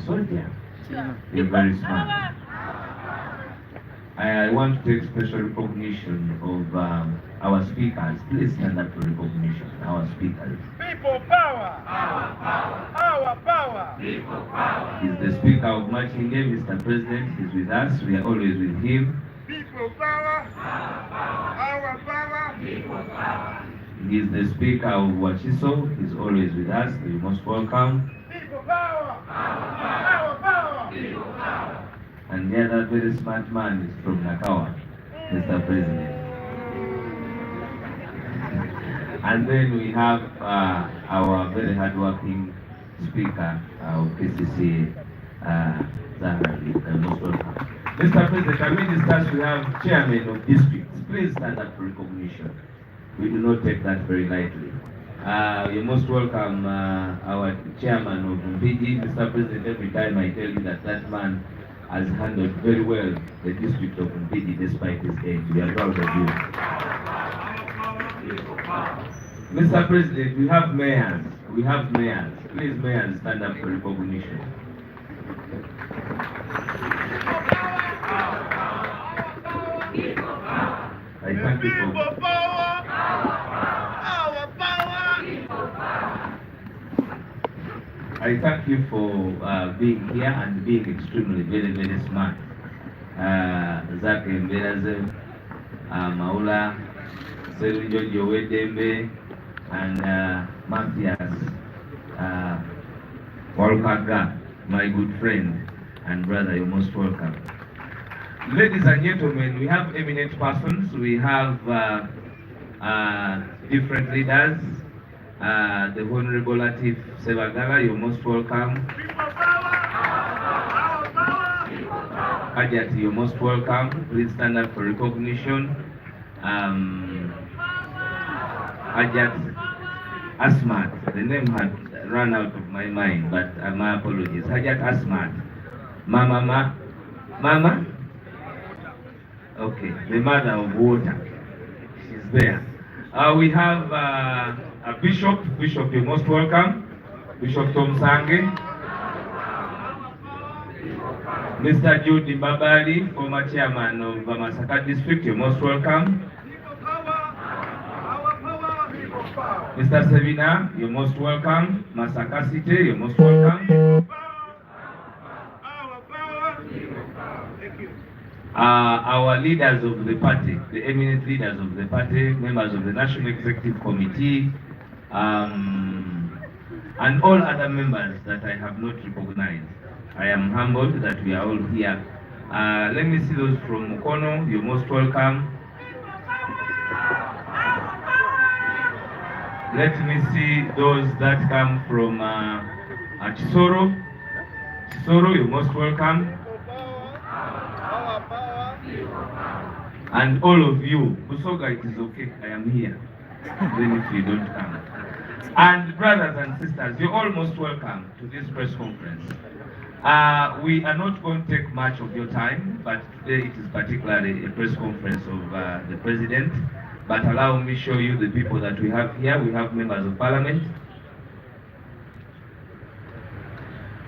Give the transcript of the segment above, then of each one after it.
soldier. You're very smart. I want to take special recognition of our speakers. Please stand up for recognition. Our speakers. People power. Our power. Our power. People power. He's the Speaker of Machinge, Mr. President. He's with us. We are always with him. People power. Our power. Our power. People power. He's the Speaker of Wachiso. He's always with us. You're most welcome. People power. Our power. People power. And the other very smart man is from Nakawa, Mr. President. And then we have our very hardworking Speaker of KCC, Zahari, the most welcome. Mr. President, can we discuss? We have chairman of districts. Please stand up for recognition. We do not take that very lightly. You're most welcome, our chairman of Mpiji. Mr. President, every time I tell you that man has handled very well the district of Mpiji despite his age. We are proud of you. Mr. President, we have mayors. We have mayors. Please, mayors, stand up for recognition. I thank you for I thank you for being here and being extremely very, very smart. Zake Mberaze, Maula, Sergio Jowe and Matthias Walkaga, my good friend and brother, you're most welcome. Ladies and gentlemen, we have eminent persons, we have different leaders. The Honorable Latif Sevagala, you're most welcome. Ajat, you're most welcome. Please stand up for recognition. Ajat Asmat, the name had run out of my mind, but my apologies. Ajat Asmat. Mama? Okay, the mother of water. She's there. We have a bishop. Bishop, you're most welcome. Bishop Tom Sange. Mr. Judy Babali, former chairman of Masaka district, you're most welcome. Mr. Sevina, you're most welcome. Masaka City, you're most welcome. Our leaders of the party, the eminent leaders of the party, members of the National Executive Committee, and all other members that I have not recognized. I am humbled that we are all here. Let me see those from Mukono, you're most welcome. Let me see those that come from Chisoro. Chisoro, you're most welcome. And all of you, Busoga, it is okay, I am here. Then if you don't come. And brothers and sisters, you're all most welcome to this press conference. We are not going to take much of your time, but today it is particularly a press conference of the President. But allow me to show you the people that we have here. We have members of Parliament.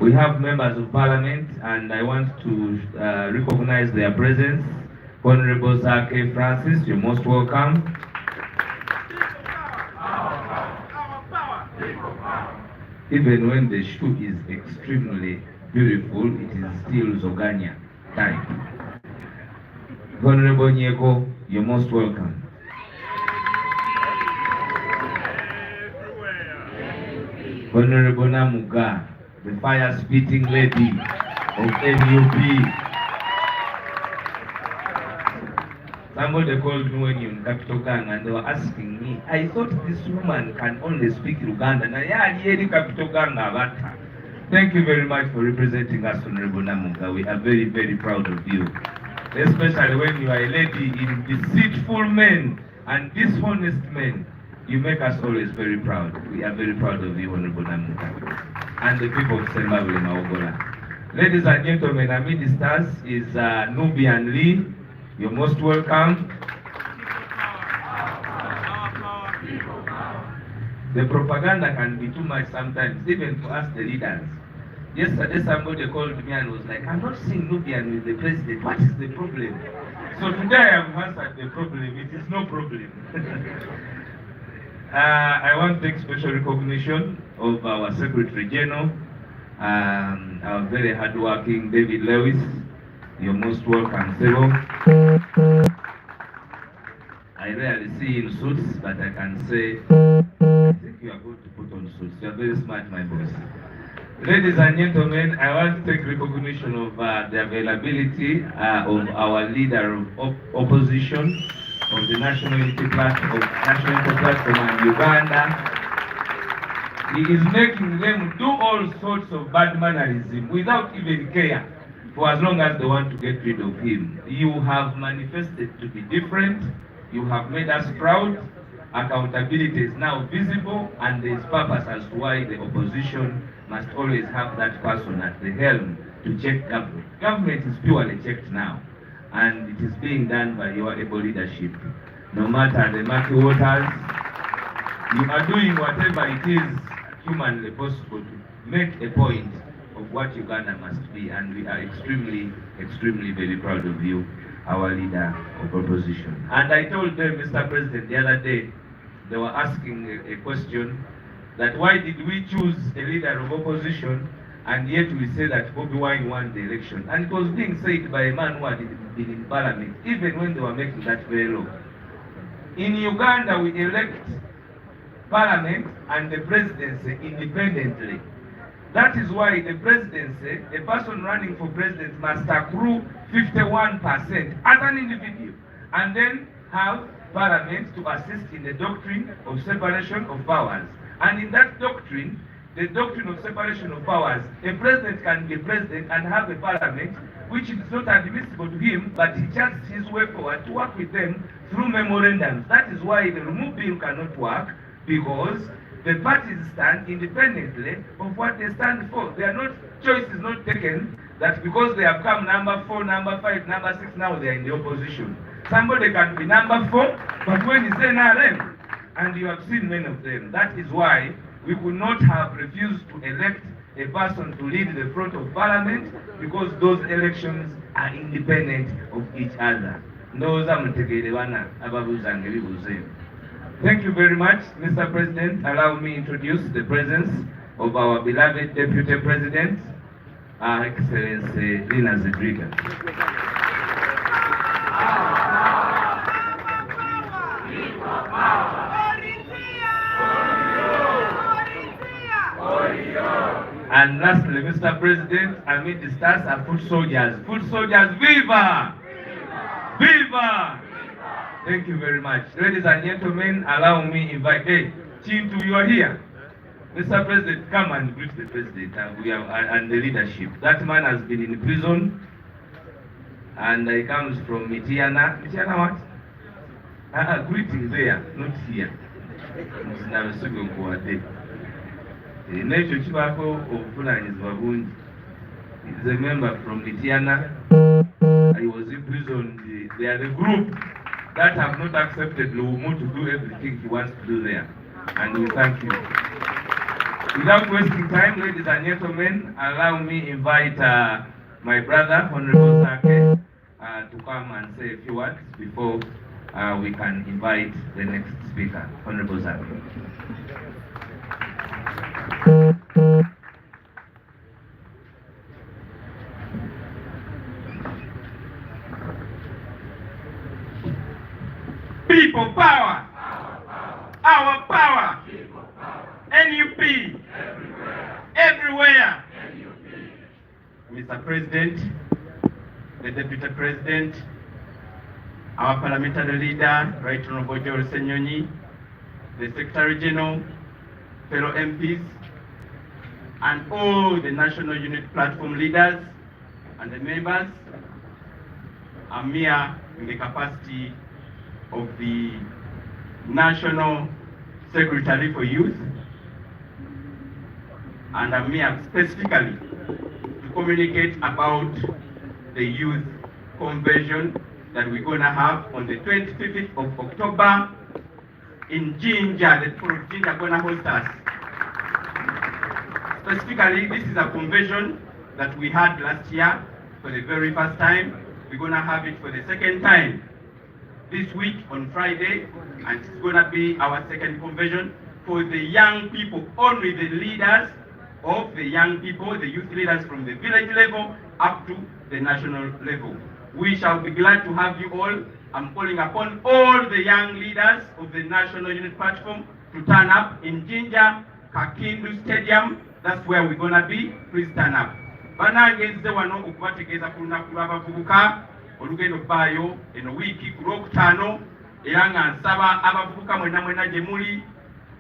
We have members of Parliament, and I want to recognize their presence. Honorable Zake Francis, you're most welcome. Even when the shoe is extremely beautiful, it is still Zogania type. Honorable Nyeko, you're most welcome. Honorable Namuga, the fire-spitting lady of NUP. Somebody called me when you in Capital Gang and they were asking me, I thought this woman can only speak Luganda. Capital Gang. Thank you very much for representing us, Honorable Namuga. We are very, very proud of you. Especially when you are a lady in deceitful men and dishonest men. You make us always very proud. We are very proud of you, Honorable Namuga. And the people of Zimbabwe, Maogola. Ladies and gentlemen, our ministers is Nubian Lee. You're most welcome. The propaganda can be too much sometimes, even for us the leaders. Yesterday somebody called me and was like, I'm not seeing Nubian with the president. What is the problem? So today I have answered the problem. It is no problem. I want to take special recognition of our Secretary General, our very hardworking David Lewis. You're most welcome, Sebo. I rarely see you in suits, but I can say, I think you are going to put on suits. You are very smart, my boss. Ladies and gentlemen, I want to take recognition of the availability of our leader of opposition of the National Unity Platform, and Uganda. He is making them do all sorts of bad mannerism without even care, for as long as they want to get rid of him. You have manifested to be different. You have made us proud. Accountability is now visible, and there is purpose as to why the opposition must always have that person at the helm to check government. Government is purely checked now, and it is being done by your able leadership. No matter the murky waters, you are doing whatever it is humanly possible to make a point of what Uganda must be, and we are extremely, extremely very proud of you, our leader of opposition. And I told them, Mr. President, the other day, they were asking a question that why did we choose a leader of opposition and yet we say that Bobi Wine won the election? And it was being said by a man who had been in parliament, even when they were making that very law. In Uganda, we elect parliament and the presidency independently. That is why the presidency, a person running for president must accrue 51% as an individual, and then have parliament to assist in the doctrine of separation of powers. And in that doctrine, the doctrine of separation of powers, a president can be president and have a parliament which is not admissible to him, but he charts his way forward to work with them through memorandums. That is why the remove bill cannot work, because the parties stand independently of what they stand for. They are not, choice is not taken that because they have come number 4, number 5, number 6, now they are in the opposition. Somebody can be number 4, but when it's NRM, and you have seen many of them, that is why we could not have refused to elect a person to lead the front of parliament, because those elections are independent of each other. Thank you very much, Mr. President. Allow me to introduce the presence of our beloved Deputy President, Her Excellency Lina Zedriga. And lastly, Mr. President, amid the stars are foot soldiers. Foot soldiers, viva! Viva! Viva! Thank you very much. Ladies and gentlemen, allow me invite, hey, Chintu, you are here. Mr. President, come and greet the President and the leadership. That man has been in prison, and he comes from Mitiana. Mitiana what? Greeting there, not here. Nekyo kibako obuvunanyizibwa bungi. He is a member from Mitiana. He was imprisoned. They are the group that have not accepted Lumu to do everything he wants to do there. And we thank you. Without wasting time, ladies and gentlemen, allow me invite my brother, Honorable Sake, to come and say a few words before we can invite the next speaker. Honorable Sake. People power. Our power. NUP. Everywhere. Mr. President, the Deputy President, our parliamentary leader, Right Honorable George Senyonyi, the Secretary General, fellow MPs, and all the National Unity Platform leaders and the members. I'm here in the capacity of the National Secretary for Youth, and I'm here specifically to communicate about the youth convention that we're going to have on the 25th of October in Jinja. The people of Jinja are going to host us. Specifically, this is a convention that we had last year for the very first time. We're going to have it for the second time this week on Friday, and it's going to be our second convention for the young people, only the leaders of the young people, the youth leaders from the village level up to the national level. We shall be glad to have you all. I'm calling upon all the young leaders of the National Unit Platform to turn up in Jinja Kakindu Stadium. That's where we're going to be. Please turn up. Banangenze wano okubategeeza ku lunaku lw'abavubuka olugendo bbaayo eno wiiki ku Lwokutaano, era nga nsaba abavubuka mwenna gye muli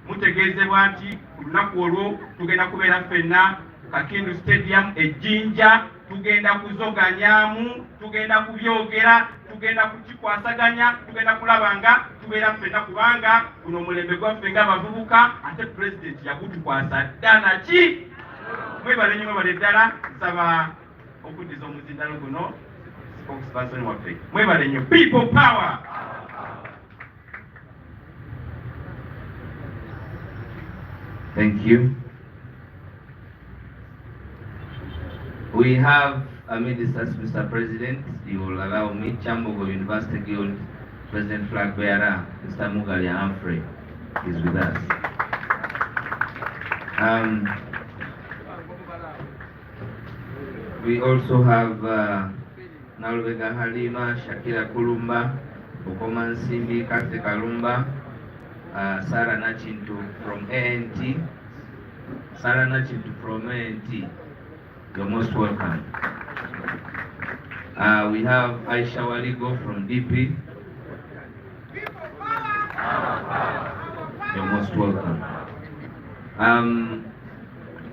mutegeezebwa nti ku lunaku olwo tugenda kubeera ffenna Kakindu Stadium e Jinja, tugenda kuzoganyaamu, tugenda kubyogera, tugenda kukikwasaganya, tugenda kulaba nga tubeera ffenna, kubanga guno omulembe gwaffe ng'abavubuka ate pulezidenti yagutukwasa ddala ki. Mwebale nnyo, mwebale ddala. Nsaba okuddiza omuzindalo guno spokesperson waffe. Mwebale nnyo. People power. Thank you. We have amidst us, Mr. President, you will allow me, Chambogo University Guild President Flag Bearer, Mr. Mugalia Humphrey, is with us. We also have Nalubega Halima, Shakira Kulumba, Bokoma Nsimbi, Kate Kalumba, Sarah Nachintu from ANT. Sarah Nachintu from ANT. You're most welcome. We have Aisha Waligo from DP. You're most welcome.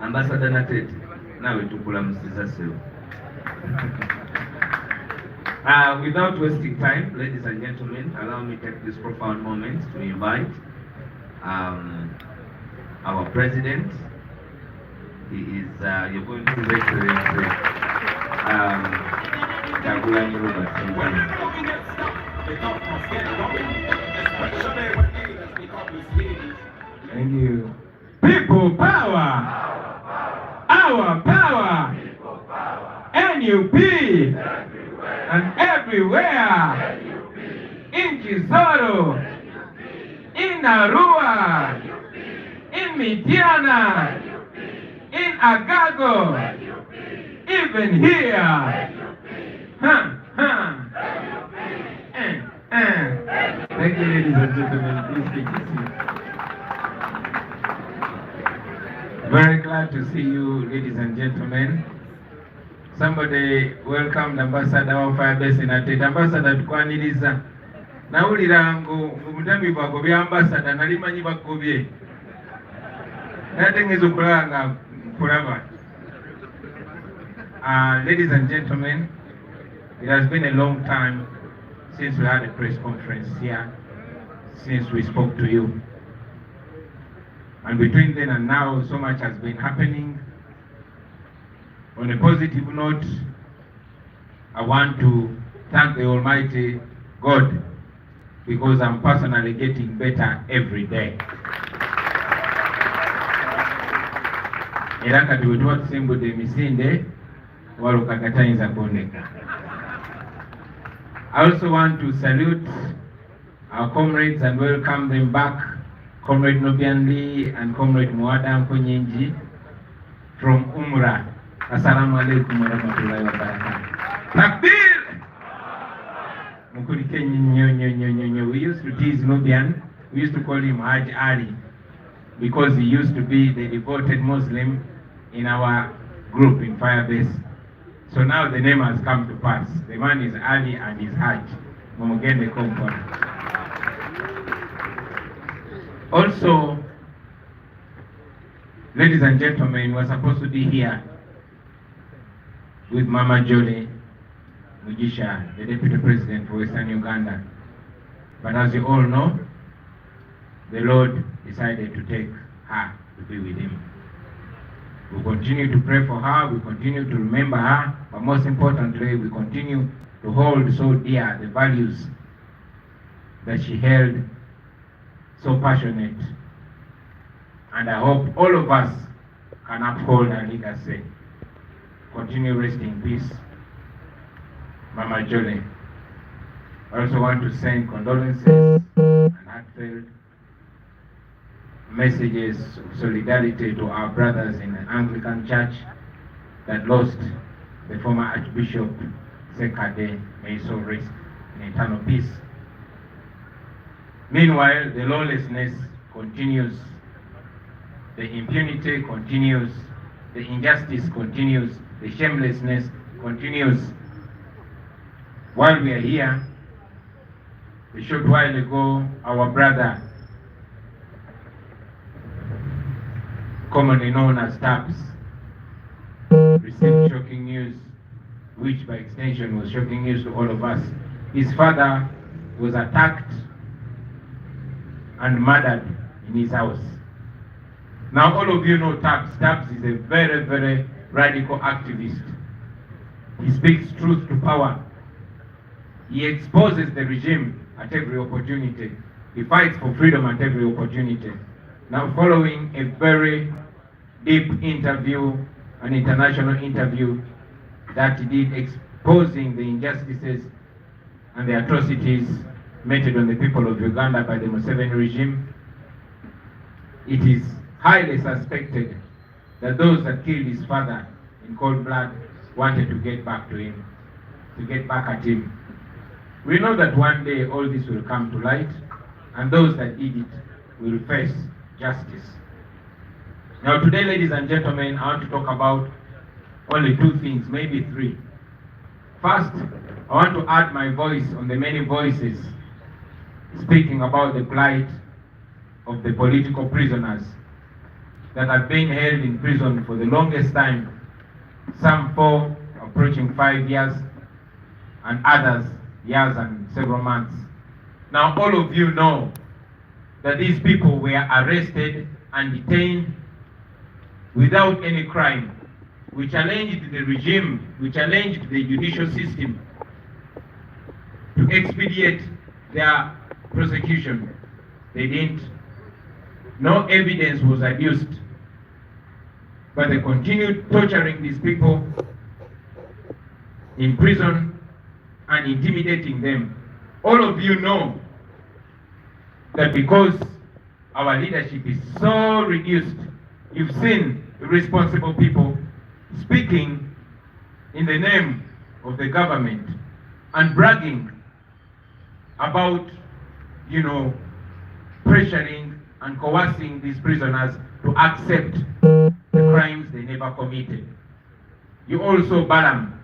Ambassador Natet, now we tukula msizasewa. Without wasting time, ladies and gentlemen, allow me to take this profound moment to invite our president. He is, you're going to His Excellency Kagulani Robert. Thank you. People power! Our power! NUP! And everywhere! In Kisoro! In Arua! In Midiana! In Agago, even here. Thank you, ladies and gentlemen. Please take a seat. Very glad to see you, ladies and gentlemen. Somebody welcomed Ambassador of Firebase in Atet. Ambassador tukwaniriza. Nawulira ngo mutambi bagobya ambassador nalimanyi bagobye. Natengezo kulanga forever. Ladies and gentlemen, it has been a long time since we had a press conference here, since we spoke to you. And between then and now, so much has been happening. On a positive note, I want to thank the Almighty God, because I'm personally getting better every day. Era kati wetuwa tusimbudde emisinde waluka katayinza kuoneka. I also want to salute our comrades and welcome them back, Comrade Nobian Lee and Comrade Muada Mponyenji from Umrah. Assalamu alaikum wa rahmatullahi wa barakatuh. Takbir! Mukurike nyo. We used to tease Nobian. We used to call him Haj Ali, because he used to be the devoted Muslim in our group in Firebase. So now the name has come to pass. The man is Ali and is Hajj. Momogende Kompon. Also, ladies and gentlemen, we're supposed to be here with Mama Jolly Mugisha, the Deputy President for Western Uganda. But as you all know, the Lord decided to take her to be with him. We continue to pray for her, we continue to remember her, but most importantly, we continue to hold so dear the values that she held so passionate. And I hope all of us can uphold our legacy. Continue rest in peace, Mama Jolie. I also want to send condolences and heartfelt messages of solidarity to our brothers in the Anglican Church that lost the former Archbishop Sekade. May his soul rest in eternal peace. Meanwhile, the lawlessness continues, the impunity continues, the injustice continues, the shamelessness continues. While we are here, a short while ago, our brother, commonly known as Taps, received shocking news, which by extension was shocking news to all of us. His father was attacked and murdered in his house. Now all of you know Taps. Taps is a very, very radical activist. He speaks truth to power. He exposes the regime at every opportunity. He fights for freedom at every opportunity. Now following a very deep interview, an international interview that he did exposing the injustices and the atrocities meted on the people of Uganda by the Museveni regime, it is highly suspected that those that killed his father in cold blood wanted to get back to him, to get back at him. We know that one day all this will come to light, and those that did it will face justice. Now today, ladies and gentlemen, I want to talk about only two things, maybe three. First, I want to add my voice on the many voices speaking about the plight of the political prisoners that have been held in prison for the longest time, some 4, approaching 5 years, and others years and several months. Now all of you know that these people were arrested and detained without any crime. We challenged the regime, we challenged the judicial system to expedite their prosecution. They didn't. No evidence was adduced, but they continued torturing these people in prison and intimidating them. All of you know that because our leadership is so reduced, you've seen irresponsible people speaking in the name of the government and bragging about, pressuring and coercing these prisoners to accept the crimes they never committed. You also, Balaam,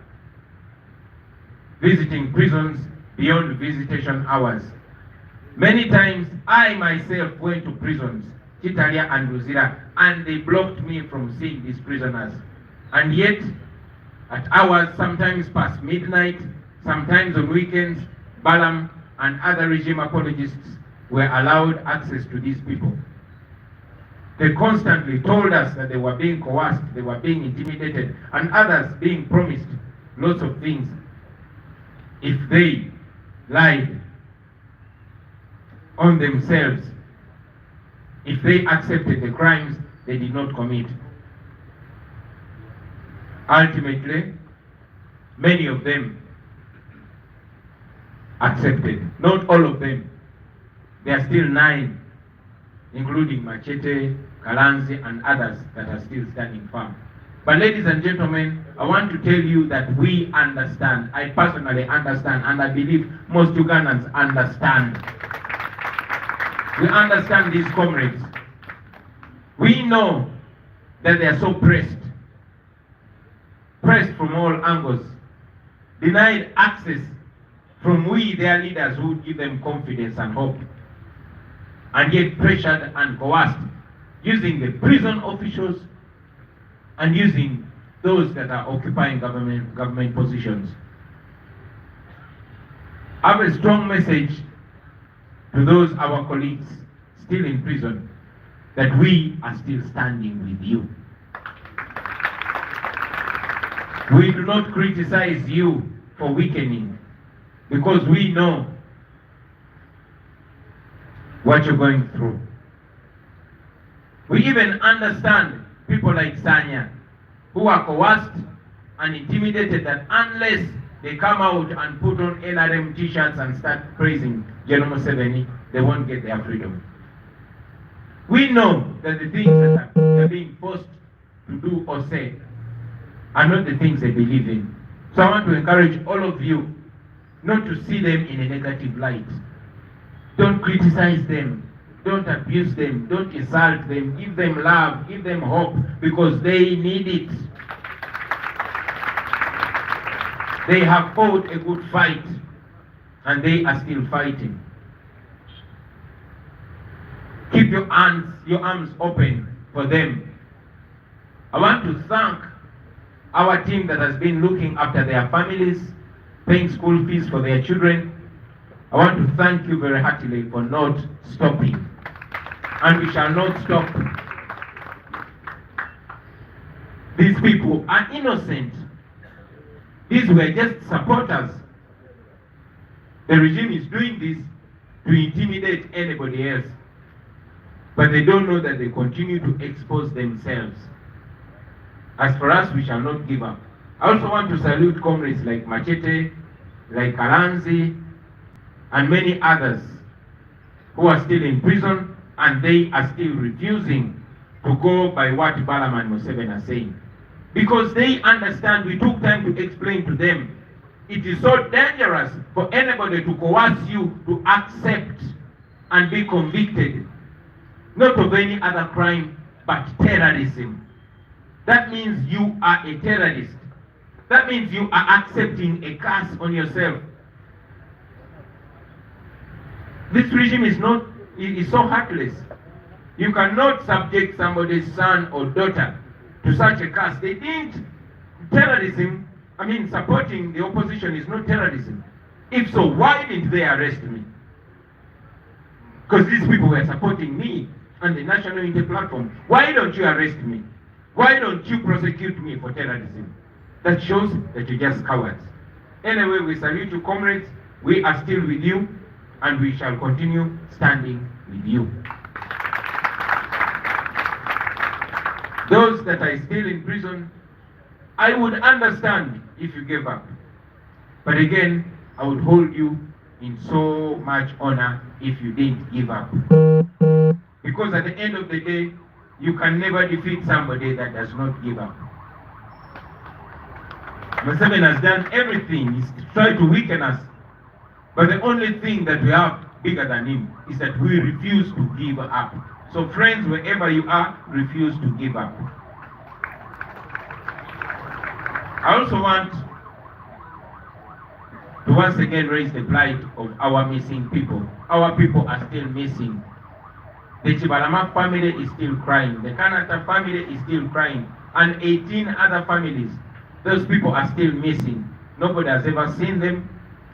visiting prisons beyond visitation hours. Many times, I myself went to prisons, Chitalia and Luzira, and they blocked me from seeing these prisoners. And yet, at hours, sometimes past midnight, sometimes on weekends, Balaam and other regime apologists were allowed access to these people. They constantly told us that they were being coerced, they were being intimidated, and others being promised lots of things if they lied on themselves, if they accepted the crimes they did not commit. Ultimately, many of them accepted. Not all of them. There are still 9, including Machete, Kalanzi, and others that are still standing firm. But ladies and gentlemen, I want to tell you that we understand. I personally understand, and I believe most Ugandans understand. We understand these comrades. We know that they are so pressed from all angles, denied access from we, their leaders, who would give them confidence and hope, and yet pressured and coerced, using the prison officials and using those that are occupying government positions. I have a strong message to those our colleagues still in prison, that we are still standing with you. We do not criticize you for weakening, because we know what you're going through. We even understand people like Sanya, who are coerced and intimidated that unless they come out and put on NRM t-shirts and start praising General Museveni, they won't get their freedom. We know that the things that they're being forced to do or say are not the things they believe in. So I want to encourage all of you not to see them in a negative light. Don't criticize them. Don't abuse them. Don't insult them. Give them love. Give them hope, because they need it. They have fought a good fight, and they are still fighting. Keep your arms open for them. I want to thank our team that has been looking after their families, paying school fees for their children. I want to thank you very heartily for not stopping. And we shall not stop. These people are innocent. These were just supporters. The regime is doing this to intimidate anybody else. But they don't know that they continue to expose themselves. As for us, we shall not give up. I also want to salute comrades like Machete, like Kalanzi, and many others who are still in prison, and they are still refusing to go by what Balaam and Museveni are saying. Because they understand, we took time to explain to them, it is so dangerous for anybody to coerce you to accept and be convicted, not of any other crime, but terrorism. That means you are a terrorist. That means you are accepting a curse on yourself. This regime is so heartless. You cannot subject somebody's son or daughter to such a curse. They didn't. Supporting the opposition is not terrorism. If so, why didn't they arrest me? Because these people were supporting me on the National Unity Platform. Why don't you arrest me? Why don't you prosecute me for terrorism? That shows that you're just cowards. Anyway, we salute you, comrades. We are still with you, and we shall continue standing with you. Those that are still in prison, I would understand if you gave up. But again, I would hold you in so much honor if you didn't give up. Because at the end of the day, you can never defeat somebody that does not give up. Museveni has done everything. He's tried to weaken us. But the only thing that we have bigger than him is that we refuse to give up. So friends, wherever you are, refuse to give up. I also want to once again raise the plight of our missing people. Our people are still missing. The Chibalama family is still crying. The Kanata family is still crying. And 18 other families. Those people are still missing. Nobody has ever seen them.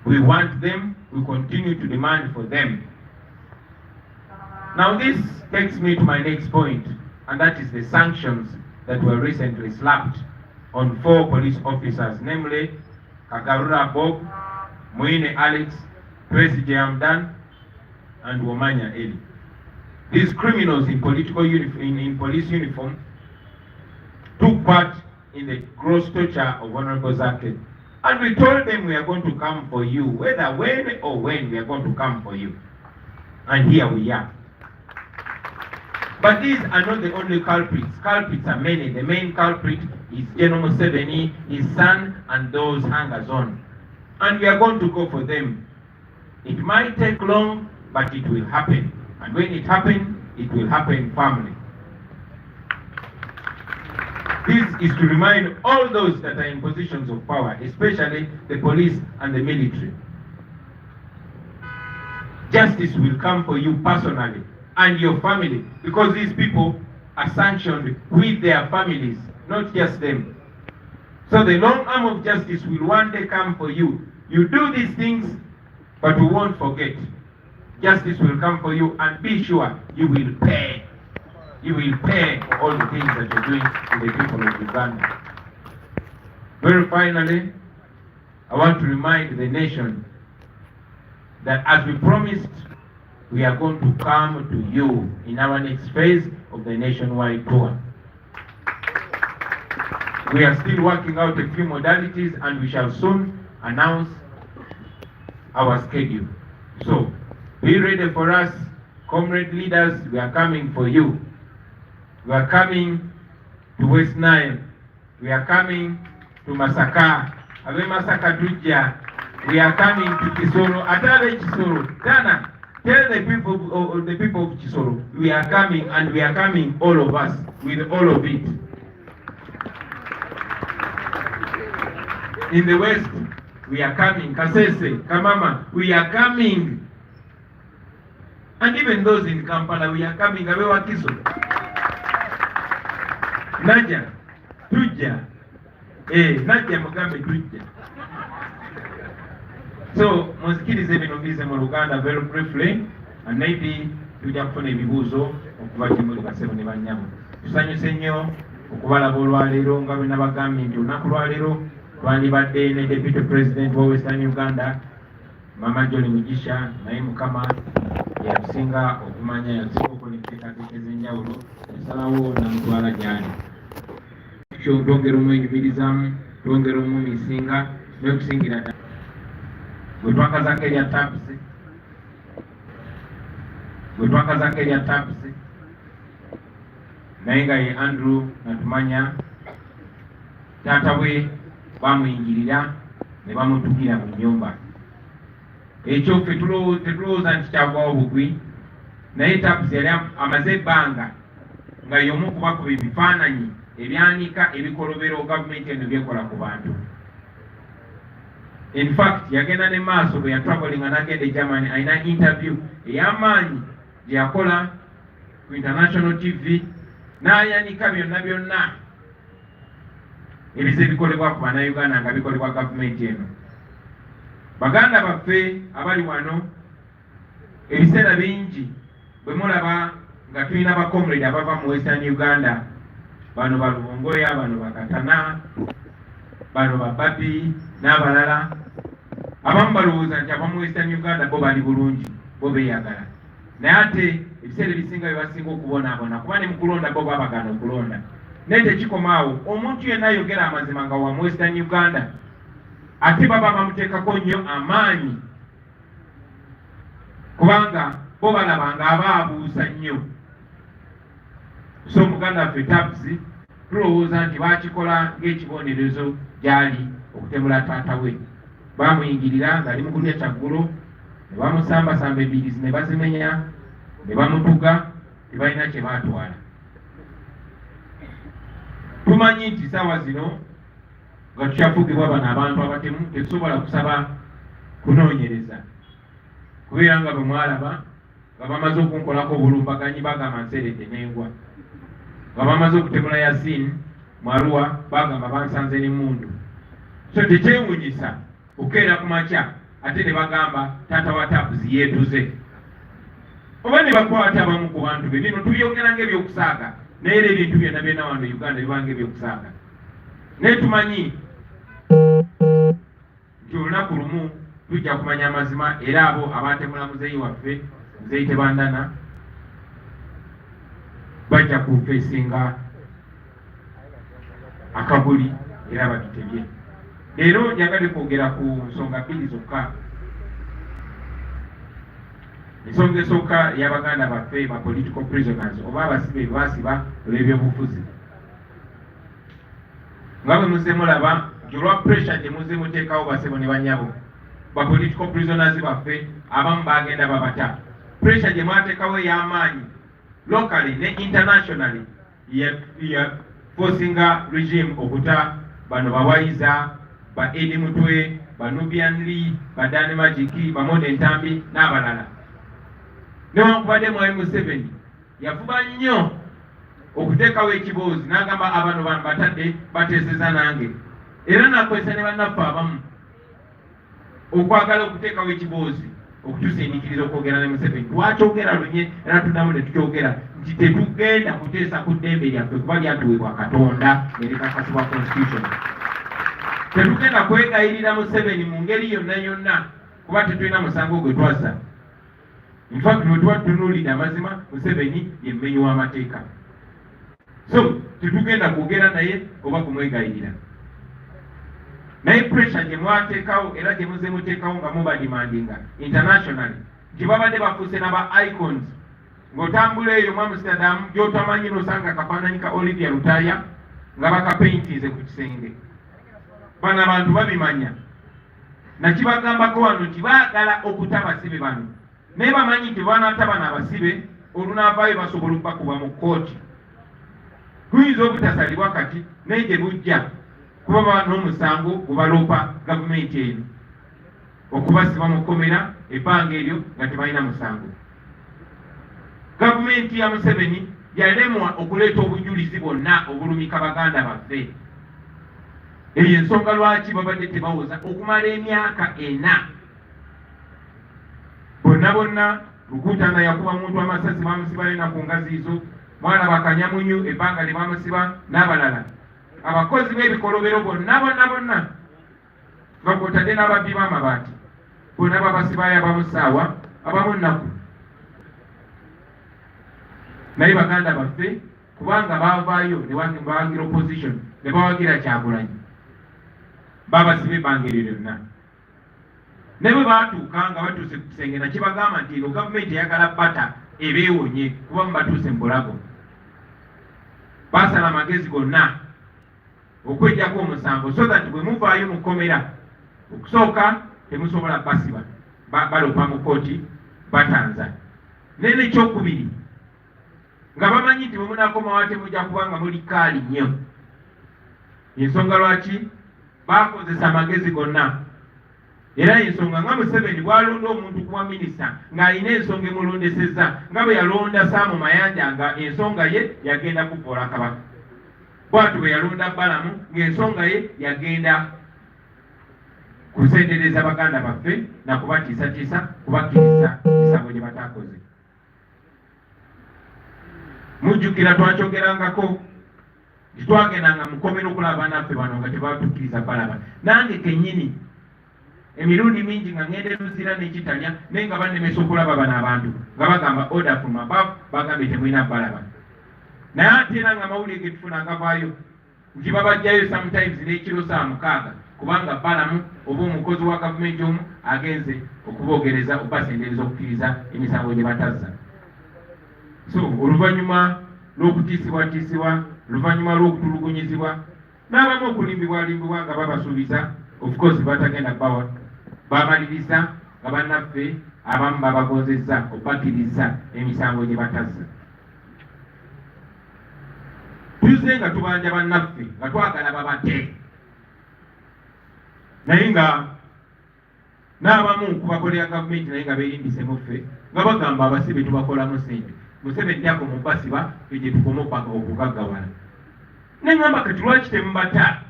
We want them. We continue to demand for them. Now this takes me to my next point, and that is the sanctions that were recently slapped on 4 police officers, namely Kagarura Bob, Muine Alex, Tracy Jamdan, and Womanya Eli. These criminals in police uniform took part in the gross torture of Honorable Zake. And we told them we are going to come for you, whether when or when we are going to come for you. And here we are. But these are not the only culprits. Culprits are many. The main culprit is General Museveni, his son, and those hangers-on. And we are going to go for them. It might take long, but it will happen. And when it happens, it will happen firmly. This is to remind all those that are in positions of power, especially the police and the military. Justice will come for you personally and your family, because these people are sanctioned with their families, not just them. So the long arm of justice will one day come for you. You do these things, but we won't forget. Justice will come for you, and be sure you will pay. You will pay for all the things that you're doing to the people of Uganda. Very finally, I want to remind the nation that as we promised, we are going to come to you in our next phase of the nationwide tour. We are still working out a few modalities and we shall soon announce our schedule. So, be ready for us, comrade leaders. We are coming for you. We are coming to West Nile. We are coming to Masaka. Abe Masaka Tujja. We are coming to Kisoro. Atabe Kisoro. Dana, tell the people of Kisoro, we are coming, and we are coming, all of us, with all of it. In the West, we are coming. Kasese, Kamama, we are coming. And even those in Kampala, we are coming. Abe wa Kisoro. Naja, Tujja. Naja Mugambe Tujja. So, muzikirize bino bize mu Luganda very briefly, and maybe tujja kufuna ebibuuzo okuva gyemuli basebo ne bannyabo. Tusanyuse nnyo okubalaba olwaleero nga bwe nabagambye nti olunaku lwaleero twandibadde ne Deputy President wa Western Uganda, Mama John Mugisha, naye Mukama yatusinga okumanya, yatusinga okukola enteekateeka ez'enjawulo, yasalawo namutwala gy'ali. Twongera omwenyumirizamu, twongera omumisinga, n'okusingira ddala. Bwe twakazako erya tapusi, naye nga ye Andrew natumanya, taata we bamuyingirira ne bamutugira mu nnyumba. Ekyo ffe tetulowooza nti kyagwawo bugwi, naye tapusi yali amaze ebbanga nga y'omu kubakuba ebifaananyi ebyanika ebikolobero gavumenti eno byekola ku bantu. In fact, yagenda ne maaso bwe yatravelinga n'agenda e Germany, alina interview ey'amaanyi gye yakola ku international TV, n'ayanika byonna ebize bikolebwa ku bannayuganda nga bikolebwa gavumenti eno. Baganda baffe abali wano, ebiseera bingi bwe mulaba nga tulina bakomrade abava mu Western Uganda, bano Balubongoya, bano Bakatana, bano Bobi n'abalala, abamu balowooza nti abamu Western Uganda bo bali bulungi, bo beeyagala. Naye ate ebiseera ebisinga bye basinga okubonaabona, kuba ne mu kulonda bo babagana okulonda. Naye tekikomaawo, omuntu yenna ayogera amazima nga wa mu Western Uganda, ate baba bamuteekako nnyo amaanyi, kubanga bo balaba nga abaabuusa nnyo. So Muganda ffe tapusi tulowooza nti bakikola ng'ekibonerezo gy'ali okutemula taata we. Bamuyingirira ng'ali mu kulya kyaggulo, ne bamusambasamba embirizi ne bazimenya, ne bamutuga, tebalina kye baatwala. Tumanyi nti ssaawa zino nga tukyafugibwa bano abantu abatemu, tetusobola kusaba kunoonyereza, kubeera nga bwe mwalaba nga bamaze okunkolako obulumbaganyi bagamba nseredde n'engwa, nga bamaze okutemula Yasin mu Arua bagamba bansanze n'emmundu. So tekyewuunyisa okukeera ku makya ate ne bagamba taata wa tapusi yeetuze, oba ne bakwata abamu ku bantu be. Bino tubyogera ng'ebyokusaaga, naye era ebintu byonna byonna wano Uganda bibanga ebyokusaaga. Naye tumanyi nti olunaku lumu tujja kumanya amazima, era abo abaatemula muzeeyi waffe muzeeyi Tebandana bajja kufeesinga akabuli era bagitebye. Leero njagala kwogera ku nsonga bbiri zokka. Ensonga esooka y'Abaganda baffe ba political prisoners oba abasibe baasiba olw'ebyobufuzi. Nga bwe muzze mulaba nti olwa pressure gye muzze muteekawo basebo ne bannyabo, ba political prisoners baffe abamu bagenda babata. Pressure gye mwateekawo ey'amaanyi locally ne internationally ya forcinga regime okuta bano bawayiza, ba Edi Mutwe, ba Nubian Lee, ba Dani Majiki, ba Mode Ntambi n'abalala. Newankubadde Mwai Museveni yafuba nnyo okuteekawo ekiboozi n'agamba abano batadde bateeseza nange, era nakozesa ne bannaffe abamu okwagala okuteekawo ekiboozi okutusindiikiriza okwogera ne Museveni. Twakyogera lunye era tuddamu ne tukyogera nti tetugenda kuteesa ku ddembe lyaffe kuba lyatuweebwa Katonda ne likakasibwa constitution. Tetugenda kwegayirira Museveni mu ngeri yonna kuba tetulina musango gwe twassa. In fact, bwe tuba tutunuulira amazima, Museveni ye mmenyi w'amateeka. So tetugenda kwogera naye oba kumwegayirira. Naye pressure gye mwateekawo era gye muze muteekawo nga mubadimandinga internationally nti babadde bafuuse n'aba icons ng'otambula eyo mu Amsterdam gy'otamanyi n'osanga akafaananyi ka Olivia Lutaya nga bakapaintize ku kisenge. Bano abantu babimanya nakibagambako wano nti baagala okuta abasibe bano naye bamanyi nti banaata bano abasibe olunaavaayo basobola okubakuba mu kkooti. Guyinza obutasalibwa kati naye gye bujja kuba baba n'omusango gubaloopa gavumenti eno okubasiba mu kkomera ebbanga eryo nga tebalina musango. Gavumenti ya Museveni yalemwa okuleeta obujulizi bwonna obulumika baganda baffe. Eyo ensonga lwaki babadde tebawoza okumala emyaka 4. Bonna Lukutana yakuba muntu amasasi bamusiba yena ku ngazi izo, mwana bakanyamunyu ebbanga lye bamusiba n'abalala. Abakozi b'ebikolobero bonna bakotadde n'ababbi b'amabaati bonna babasibayo abamusaawa abamu nnaku. Naye baganda baffe kubanga baavaayo ne bawagira opposition ne bawagira Kyagulanyi babasiba ebbanga eryo lyonna. Ne bwe baatuuka nga batuuse ku kisenge nakibagamba nti eno gavumenti eyagala bbata ebeewonye kuba mubatuuse mu bulago. Baasala amagezi gonna okwejjako omusango so that bwe muvaayo mu kkomera okusooka temusobola basiba balopa mu kkooti batanza. Naye n'ekyokubiri nga bamanyi nti bwe munaakomawo temujja kuba nga muli kaali nnyo. Ensonga lwaki baakozesa amagezi gonna. Era ensonga nga Museveni bw'alonda omuntu kuba minisita ng'alina ensonga emulondesezza nga bwe yalonda Saamu Mayanja nga ensonga ye yagenda kuvoola Kabaka. Bw'atyo bwe yalonda Balamu ng'ensonga ye yagenda kusendereza baganda baffe na kubatiisatiisa kubakkiriza misango gye bataakoze. Mujjukira twakyogerangako titwagendanga mu kkomera okulaba banaffe bano nga tebatukkiriza balaba. Nange kennyini emirundi mingi nga ngende luzira n'ekitalya naye nga bannemesa okulaba bano abantu nga bagamba order from above bagambye temulina balaba. Naye ate era nga amawulire ge tufuna agavaayo nti babajjayo sometimes n'ekiro 6 kubanga Balamu oba omukozi wa gavumenti omu agenze okuboogereza okubasendereza okukkiriza emisango gye batazza. So oluvannyuma lw'okutiisibwatiisibwa, oluvannyuma lw'okutulugunyizibwa n'abamu okulimbibwalimbibwa nga babasuubiza of course batagenda bawa bamaliriza nga bannaffe abamu babagozezza okubakkiriza emisango gye batazza. Tuze nga tubanja bannaffe nga twagala babate naye nga n'abamu kubakolera gavumenti naye nga beerimbisemu ffe nga bagamba abasibe tubakolamu sente. Museveni yako mubasiba egye tukoma paka okugaggawala. Ne ngamba kati lwaki temubata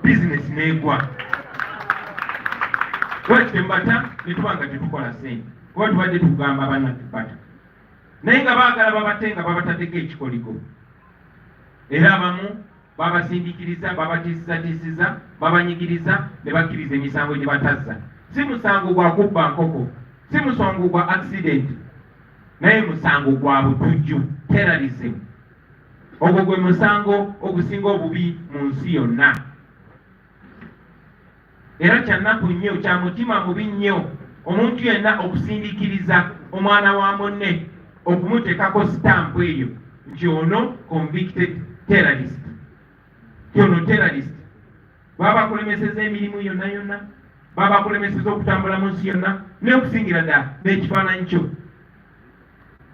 bizinesi n'egwa? Lwaki temubata ne tubanga tetukola sente kuba tubadde tukugamba bannaffe bata naye nga baagala babate nga babataddeko ekikoliko. Era abamu babasindikiriza babatiisizatiisiza babanyigiriza ne bakkiriza emisango gye batazza. Si musango gwa kubba nkoko, si musango gwa accident, naye musango gwa butujju, terrorism. Ogwo gwe musango ogusinga obubi mu nsi yonna. Era kyannaku nnyo, kya mutima mubi nnyo omuntu yenna okusindikiriza omwana wa munne okumuteekako sitampu eyo nti ono convicted terrorist. Ono terrorist. Baba bakulemeseza emirimu yonna, baba bakulemeseza okutambula mu nsi yonna n'okusingira ddala n'ekifaananyi kyo.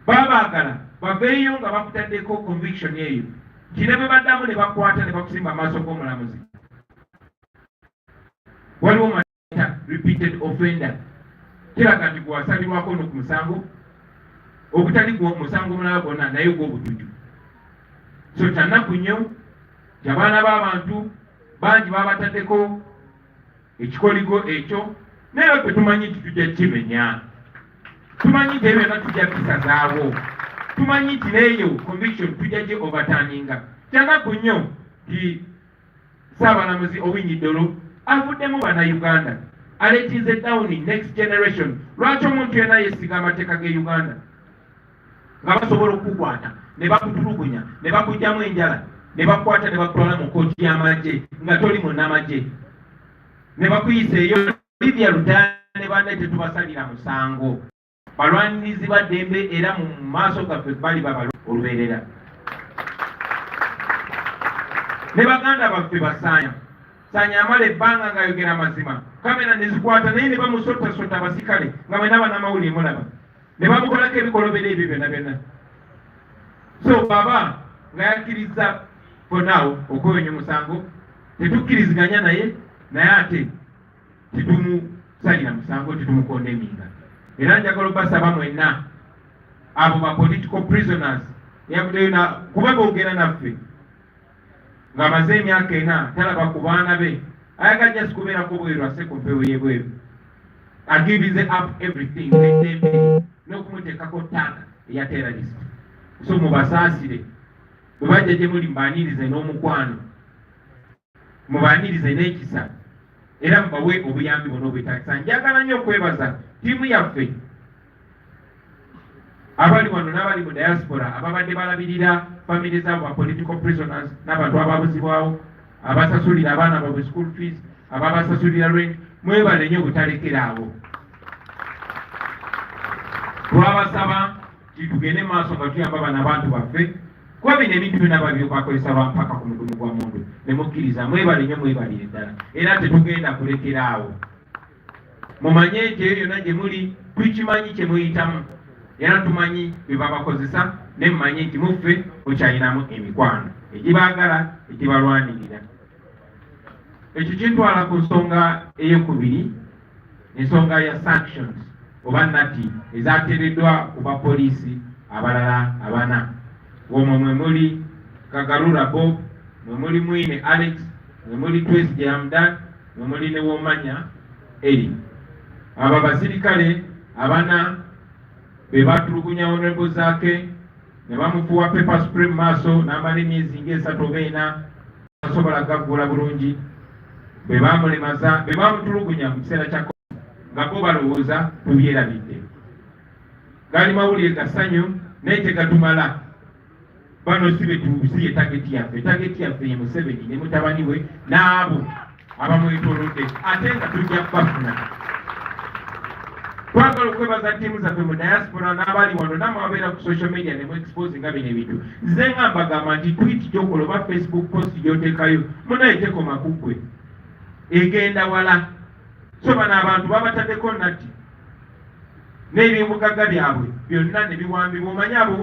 Baba baagala baveeyo nga bakutaddeko conviction eyo nti ne bwe baddamu ne bakwata ne bakusimba amaaso g'omulamuzi. Waliwo mata repeated offender. Kiraga nti gwasalirwako no ku musango ogutali gwo musango mulala gwonna naye gw'obutujju. So kyannaku nnyo abaana b'abantu bangi babataddeko ekikoligo ekyo naye ffe tumanyi nti tujja kimenya. Tumanyi nti ebyo byonna tujja bisazaawo. Tumanyi nti neeyo conviction tujja gye overturninga. Kyannaku nnyo nti Ssaabalamuzi Owiny Dollo avuddemu bannayuganda aleetize down next generation. Lwaki omuntu yenna yeesiga amateeka g'e Uganda nga basobola okukwata ne bakutulugunya ne bakujjamu enjala ne bakwata ne bakutwala mu kkooti y'amagye nga toli munnamagye ne bakuyisa eyo Libya Lutaya ne banne tetubasalira musango balwanirizi ba ddembe era mu maaso gaffe bali olubeerera ne baganda baffe Basaanya amala ebbanga ng'ayogera mazima kamera ne zikwata naye ne bamusotasota abasikale nga mwe n'abannamawulire mulaba ne bamukolako ebikolobero ebyo byonna byonna so baba nga yakkiriza fonaawo okwewonya omusango tetukkiriziganya naye ate tetumusalira musango tetumukondeminga era njagala obasaba mwenna abo ba political prisoners yabuddeyo kuba boogera naffe ng'amaze emyaka 4 talaba ku baana be ayagala just kubeerako bweru ase ku mpewo y'ebweru agivize up everything n'okumuteekako ttaka eya terrorist so mubasaasire bwe bajja gye muli mubaanirize n'omukwano mubaanirize n'ekisa era mubawe obuyambi bwonna obwetagisa. Njagala nnyo okwebaza ttiimu yaffe abali wano n'abali mu diaspora ababadde balabirira family z'abo ba political prisoners n'abantu ababuzibwawo abasasulira abaana baabwe school fees ababasasulira rent mwebale nnyo butalekera abo twabasaba tugende maaso nga tuyamba bano abantu baffe kuba bino ebintu byonna babyobakozesa bampaka ku mugumu gwa mundu ne mukkiriza mwebale nnyo mwebalire ddala era tetugenda kulekera awo mumanye nti eyo byonna gye muli tukimanyi kye muyitamu era tumanyi bye babakozesa ne mumanyi nti muffe mukyalinamu emikwano egibaagala egibalwanirira. Ekyo kintwala ku nsonga ey'okubiri ensonga ya sanctions oba nati ezateereddwa ku bapoliisi abalala 4 omwo mwe muli Kagarura Bob, mwe muli Mwine Alex, mwe muli Twesi Hamdan, mwe muli ne Womanya Eri. Aba basirikale 4 be batulugunya honorable zake ne bamufuwa pepper spray mu maaso n'amala emyezi nga 3 oba 4 asobola gaggula bulungi be bamulemaza be bamutulugunya mu kiseera kya nga bo balowooza tubyerabidde gali mawulire ga ssanyu naye tegatumala bano si ye tageti yaffe ye Museveni ne mutabani we n'abo abamwetoolodde ate nga tujja kubafuna. Twagala okwebaza ttiimu zaffe mu diaspora n'abali wano namwe ababeera ku social media ne mu expose nga bino ebintu nze nga mbagamba nti tweet gy'okola oba Facebook post gy'oteekayo munaye tekoma ku ggwe egenda wala so bano abantu babataddeko nati n'ebyobugagga byabwe byonna ne biwambibwa omanyi abo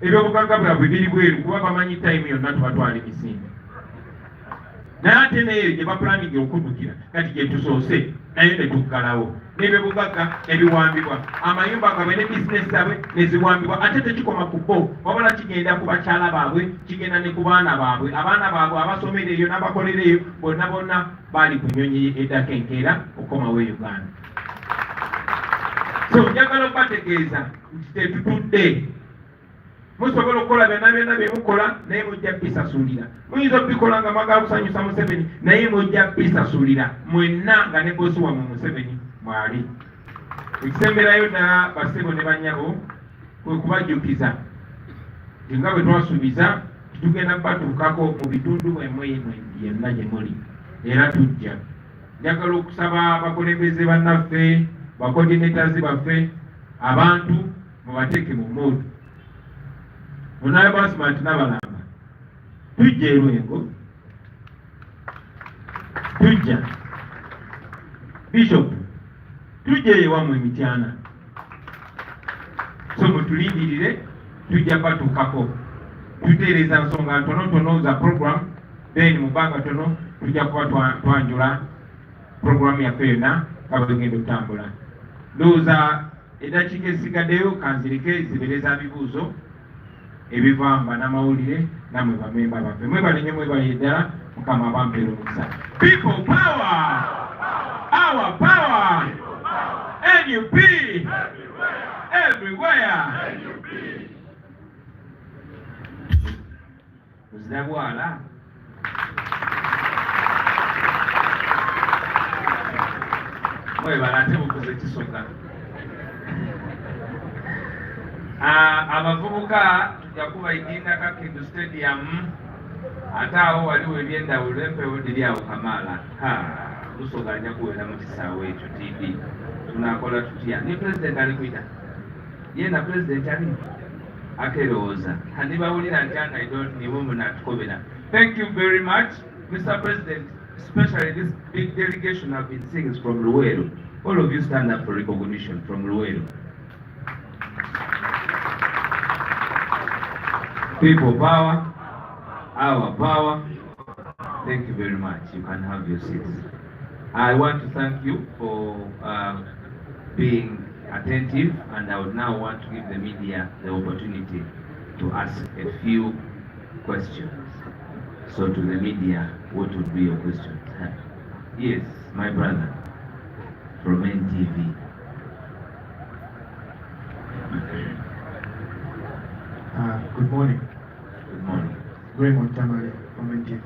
ebyobugagga bwabwe biri bweru kuba bamanyi time yonna tubatwala emisinde naye ate neyo gye bapulaninga okuddukira kati gye tusoose nayo ne tuggalawo n'ebyobugagga ebiwambibwa amayumba gabwe ne bizinesi zabwe ne ziwambibwa ate tekikoma ku bo wabula kigenda ku bakyala baabwe kigenda ne ku baana baabwe abaana baabwe abasomera eyo n'abakolera eyo bonna bonna baali ku nnyonyi eddako enkeera okukomawo e Uganda. So njagala okubategeeza nti tetutudde musobola okukola byonna bye mukola naye mujja bisasulira. Muyinza okubikola nga mwagala kusanyusa Museveni naye mujja bisasulira mwenna nga ne bosi wammwe Museveni mwali. Ekisemberayo ddala basebo ne bannyabo kwe kubajjukiza nti nga bwe twasuubiza tugenda kubatuukako mu bitundu mwemwe yenna gye muli era tujja. Njagala okusaba abakulembeze bannaffe bakoordinators baffe abantu mubateeke mu mood munaye basima nti n'abalamba tujja Lwengo tujja Bishop tujja ewammwe Mityana so mutulindirire tujja batuukako tuteereza nsonga ntonotono za program then mu bbanga tono tujja kuba twanjula program yaffe yonna nga bagenda okutambula. Ndowooza eddakiika ezisigaddeyo kanzirike zibereza bibuuzo ebivamba n'amawulire namwe bamemba baffe mwebale nnyo mwebale ddala Mukama abampeera omukisa. People power, our power, NUP everywhere. Uzabwala mwebale ate mukoze kisoka. Abavubuka yakuba idina Kakindu Stadium ate awo waliwo ebyendawulo empewo diri awo Kamala lusoganya kuwera mu kisaawe ekyo TV tunakola tutya ni president ali kwita yena president ali akerowooza andibawulira nti nibo munatukobera. Thank you very much Mr. President, especially this big delegation I've been seeing is from Luweero. All of you stand up for recognition from Luweero. People power, our power. Thank you very much. You can have your seats. I want to thank you for being attentive, and I would now want to give the media the opportunity to ask a few questions. So to the media, what would be your questions? Yes, my brother from NTV. Good morning. Good morning. Raymond Tamale from NTV.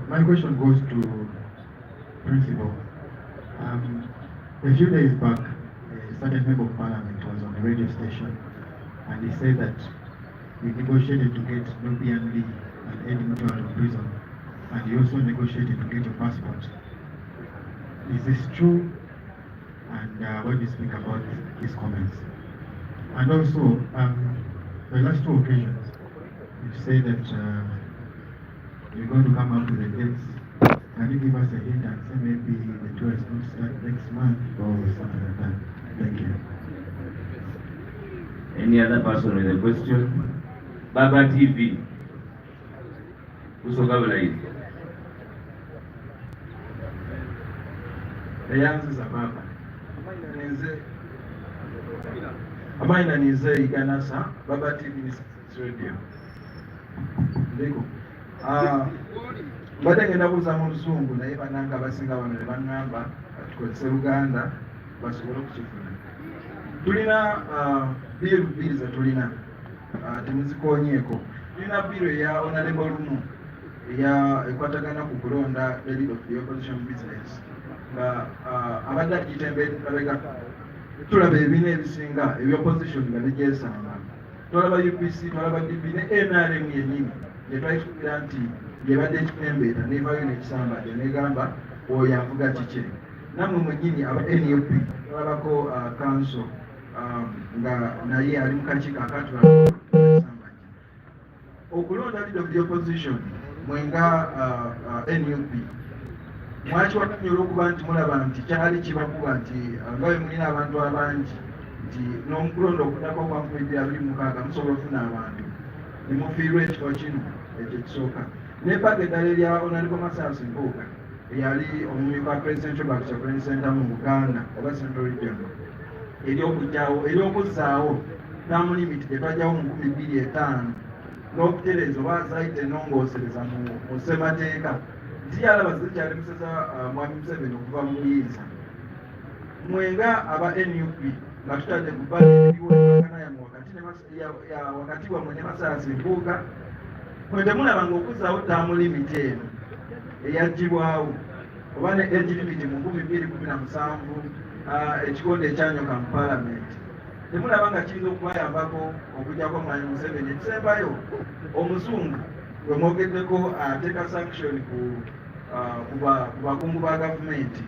My question goes to Principal. A few days back, a certain member of parliament was on the radio station and he said that we negotiated to get Bobi and Lee and Eddie Mutu out of prison, and he also negotiated to get your passport. Is this true? And what do you speak about his comments? And also, the last two occasions, you say that you're going to come up with the dates. Can you give us a hint and say maybe the tour is going to start next month or something like that? Thank you. Any other person with a question? Baba TV. Usokabula hivi. Eyanziza baba. Amaina nize iganasa Baba TV radio. Ndiko. Mbadde ngenda kuza mu Luzungu naye bannanga abasinga bano ne bannamba tukozese Luganda basobole okukifuna. Tulina biiru bbiri ze tulina temuzikonyeeko. Tulina biiru eya Honorable Lumu ekwatagana ku kulonda the lead of the opposition business nga abadde agitembeerabega tulaba ebibiina ebisinga ebyopposition nga bigyesanga. Tulaba UPC, tulaba DP ne NRM yennyini gye twayisukira nti yebadde ekitembeeta nevayo nekisambadde negamba oyo avuga kike. Nammwe mwennyini aba NUP tulabako council nga naye ali mu kakiiko akatulabakisambajja. Okulonda lead of the opposition mwenga NUP mwakiwatamya olw'okuba nti mulaba nti kyali kibakuba nti nga bwe mulina abantu abangi nti n'omukulonda okuddako kwa 2026 musobola okufuna abantu ne mufiirwa ekifo kino ekyo kisooka. N'ebbanga eddala erya Honorable Masasi Mpuuga eyali omumyuka wa Presidential Back Center mu Buganda oba Central Region ery'okuzzaawo term limit gye twajjawo mu 2005 n'okutereeza oba zaite n'ongoosereza mu ssemateeka nti yalaba zikyali museza Mwami Museveni okuva mu buyinza. Mwenga aba NUP nga tutadde ku bbali eriwo empakana yammwe wakati wammwe ne Masasi Mpuuga mwe temulaba ng'okuzzaawo term limit eno eyaggyibwawo oba ne age limit mu 2017 ekikonde ekyanyoka mu palamenti temulaba nga kiyinza okubayambako okugyako Mwami Museveni. Ekisembayo omuzungu gwe mwogeddeko ateeka sanction ku bakungu ba gavumenti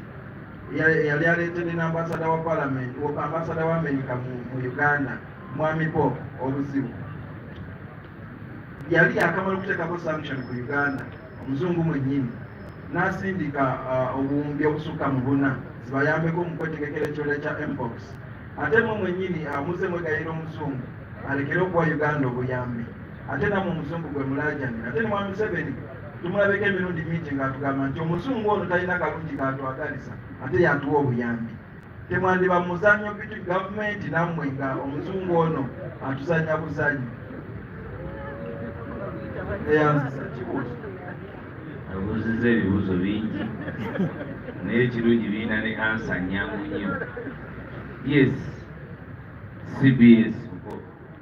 yali aleetedde n'ambasada wa palamenti ambasada wa Amerika mu Uganda Mwami Bob obuzibu yali yakamala okuteekako sanction ku Uganda omuzungu mwennyini n'asindika obuwumbi obusukka mu 4 zibayambeko mu kwetegekera ekirwadde kya mpox. Ate mwe mwennyini muze mwegayira omuzungu alekere okuwa Uganda obuyambi. Ate namwe omuzungu gwe mulaajanira. Ate ne Mwami Museveni tumulabeko emirundi mingi ng'atugamba nti omuzungu ono talina kalungi kaatwagalisa ate yatuwa obuyambi. Temwandiba muzannyo between gavumenti nammwe nga omuzungu ono atuzannya buzannyo. Eyanziza kibuuzo. Abuuzizza ebibuuzo bingi naye ekirungi birina ne ansa nnyangu nnyo. Yes, CBS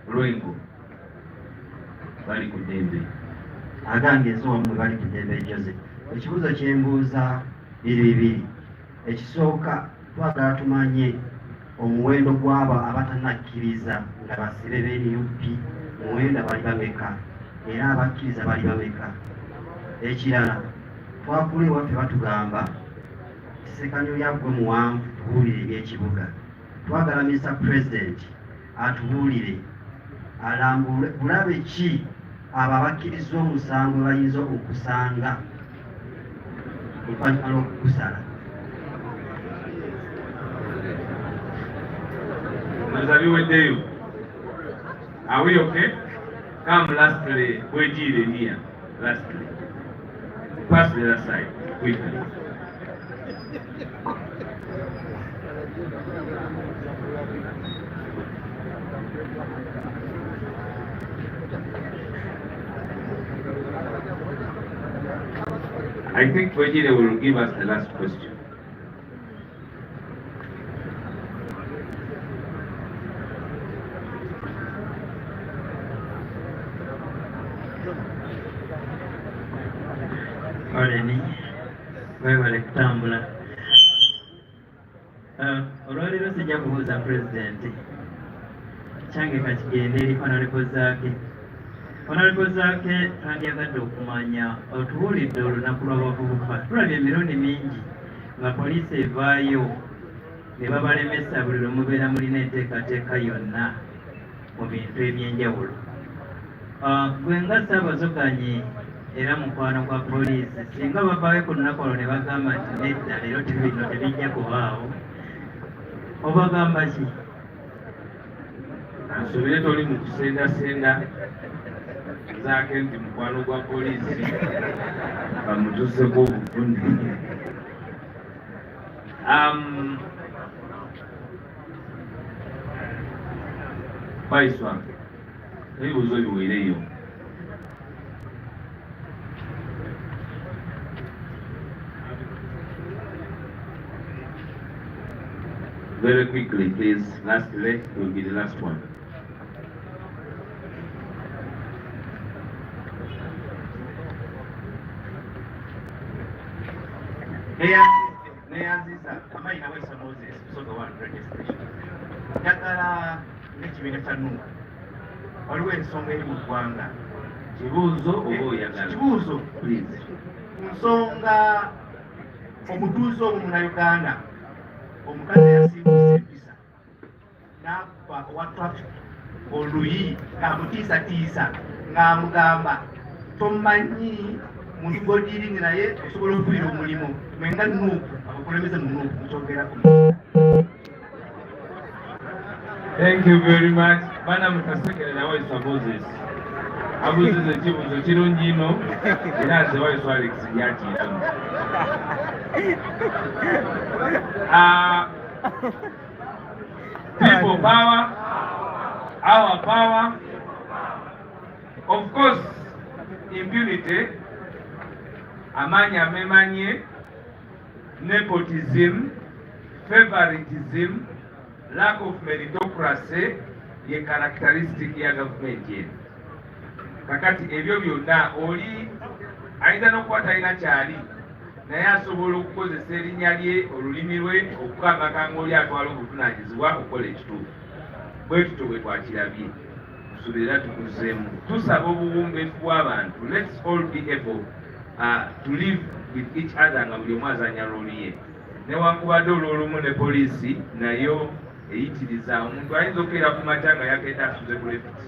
Lwengo bali ku ddembe. Agange ezoomwe bali ku ddembe Jose. Ekibuuzo kye mbuuza bibiri. Ekisooka twagala tumanye omuwendo gw'abo abatannakkiriza nga basibe b'NUP muwenda bali bameka era abakkiriza bali bameka. Ekirala twakula ewaffe batugamba kisekanyo yaggwe muwanvu tubuulire ebyekibuga. Twagala Mr. President atubuulire alambule bulabe ki abo abakkiriza omusango bayinza okusanga oluvannyuma lw'okukusala. Are we okay? Come lastly, Wejire here. Lastly. Pass the other side, quickly. I think Wejire will give us the last question. Oleni, wewe kutambula. Olwaliro sijja kubuuza pulezidenti. Kyange kakigende eri Honorable Zaake tandyagadde okumanya otubuulidde olunaku lw'abavubuka. Tulabye emirundi mingi nga poliisi evaayo ne babalemesa buli lwe mubeera mulina enteekateeka yonna mu bintu ebyenjawulo. Gwe nga Ssaabazoganyi era mukwano gwa poliisi, singa bavaayo ku lunaku olwo ne bagamba nti nedda leero bino tebijja kubaawo, obagamba ki? Nsobere toli mu kusendasenda Zaake nti mukwano gwa poliisi bamutuuseko obuvune. Baiswa, ebibuuzo biweereyo. Very quickly, please. Lastly, will be the last one. Neyanziza Amaina Waisa Moses, Soga 1 registration. Njagala n'ekibiina kya NUU waliwo ensonga eri mu ggwanga. Kibuuzo oba oyagala? Kibuuzo, please. Nsonga omutuuze omu Munnayuganda omukazi yasiibuse empisa n'akuba owa traffic oluyi ng'amutiisatiisa ng'amugamba tomanyi muntu gw'odiiringi naye osobola okufiira omulimu mwenga NUU abakulembeze mu NUU mukyogeraku. Thank you very much. Bana mutasekerera Waiswa Moses. Abuzize ekibuuzo kirungi nnyo era nze Waiswa Alex yakiyitamu. People power, our power, of course, impunity, amaanyi amemanye, nepotism, favoritism, lack of meritocracy ye characteristic ya government yetu. Kakati ebyo byonna oli ayinza n'okukwata alina kyali naye asobola okukozesa erinnya lye olulimi lwe okukangakanga oli atwala obuvunaanyizibwa okukola ekituufu. Bwe tutyo bwe twakirabye tusuubira tukuzeemu tusaba obuwumbeefu bw'abantu. Let's all be able to live with each other nga buli omu azanya rooli ye. Newankubadde olw'olumu ne poliisi nayo eyitiriza omuntu ayinza okubeera ku makya nga yagenda asuze ku lefiti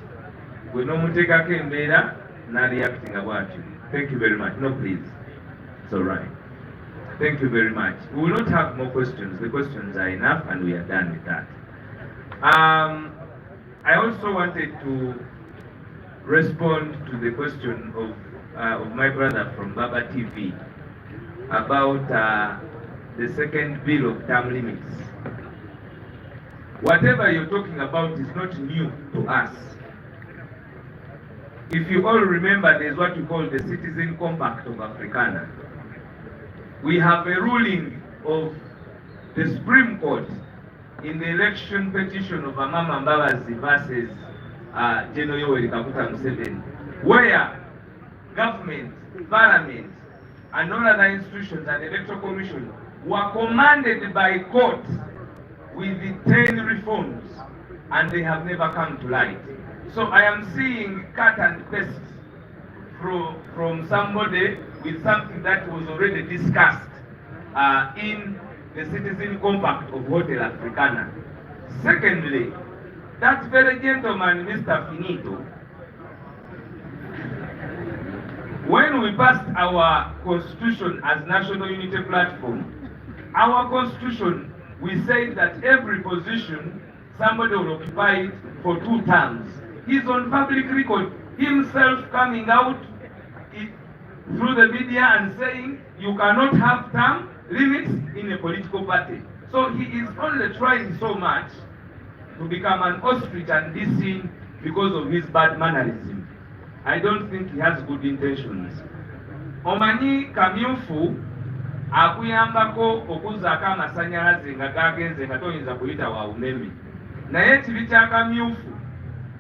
gwe n'omuteekako embeera n'areactinga bw'atyo. Thank you very much. No, please. It's all right. Thank you very much. We will not have more questions. The questions are enough and we are done with that. I also wanted to respond to the question of my brother from Baba TV about the second bill of term limits. Whatever you're talking about is not new to us. If you all remember, there's what we call the Citizen Compact of Africana. We have a ruling of the Supreme Court in the election petition of Amama Mbabazi versus General Yoweri Kaguta Museveni, where government, parliament, and all other institutions and electoral commission were commanded by court with the 10 reforms, and they have never come to light. So I am seeing cut and paste from somebody with something that was already discussed in the Citizen Compact of Hotel Africana. Secondly, that very gentleman, Mr. Finito, when we passed our constitution as National Unity Platform, our constitution, we said that every position somebody will occupy it for 2 terms. He's on public record, himself coming out through the media and saying you cannot have term limits in a political party. So he is only trying so much to become an ostrich and be seen because of his bad mannerism. I don't think he has good intentions. Omanyi kamyufu akuyambako okuzaako amasanyalaze nga gagenze nga toyinza kuyita wa umeme. Naye ekibi kya kamyufu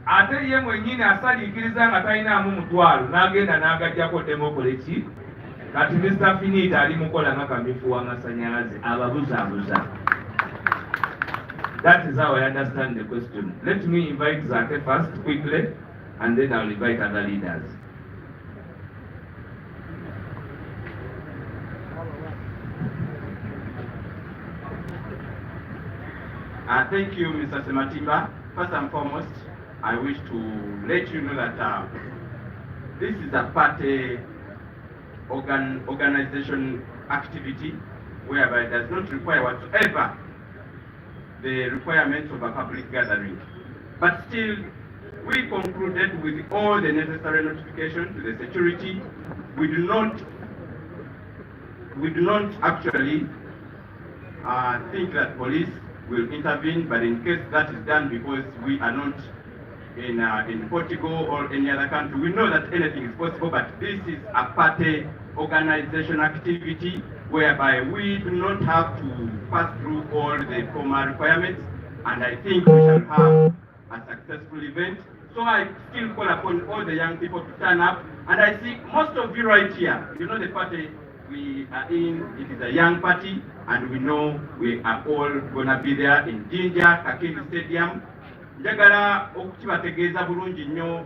ate ye mwennyini asaliikiriza nga talinaamu mutwalo n'agenda n'agajjako demokoleki kati Mr. Finita ali mukola nga kamyufu w'amasanyalaze ababuzaabuza. That is how I understand the question. Let me invite Zake first quickly and then I'll invite other leaders. Thank you, Mr. Sematimba. First and foremost, I wish to let you know that this is a party organization activity whereby it does not require whatsoever the requirements of a public gathering. But still, we concluded with all the necessary notification to the security. We do not actually think that police will intervene, but in case that is done because we are not in Portugal or any other country, we know that anything is possible, but this is a party organization activity whereby we do not have to pass through all the formal requirements, and I think we shall have a successful event. So I still call upon all the young people to turn up, and I see most of you right here, you know the party we are in, it is a young party, and we know we are all going to be there in Jinja, Kakindi Stadium. Njagala okukibategeeza bulungi nnyo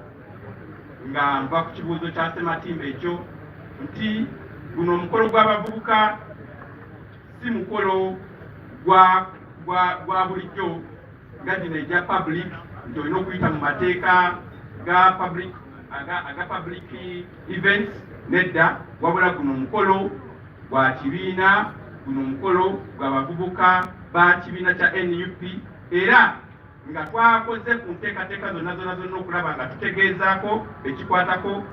nga nva ku kibuuzo kya Sematimba ekyo nti guno omukolo gw'abavubuka si mukolo gwa bulijjo nga gino egya public nti olina okuyita mu mateeka ga public events nedda, wabula guno omukolo gwa kibiina, guno omukolo gw'abavubuka ba kibiina kya NUP, era nga twakoze ku nteekateeka zonna okulaba nga tutegeezaako ekikwatako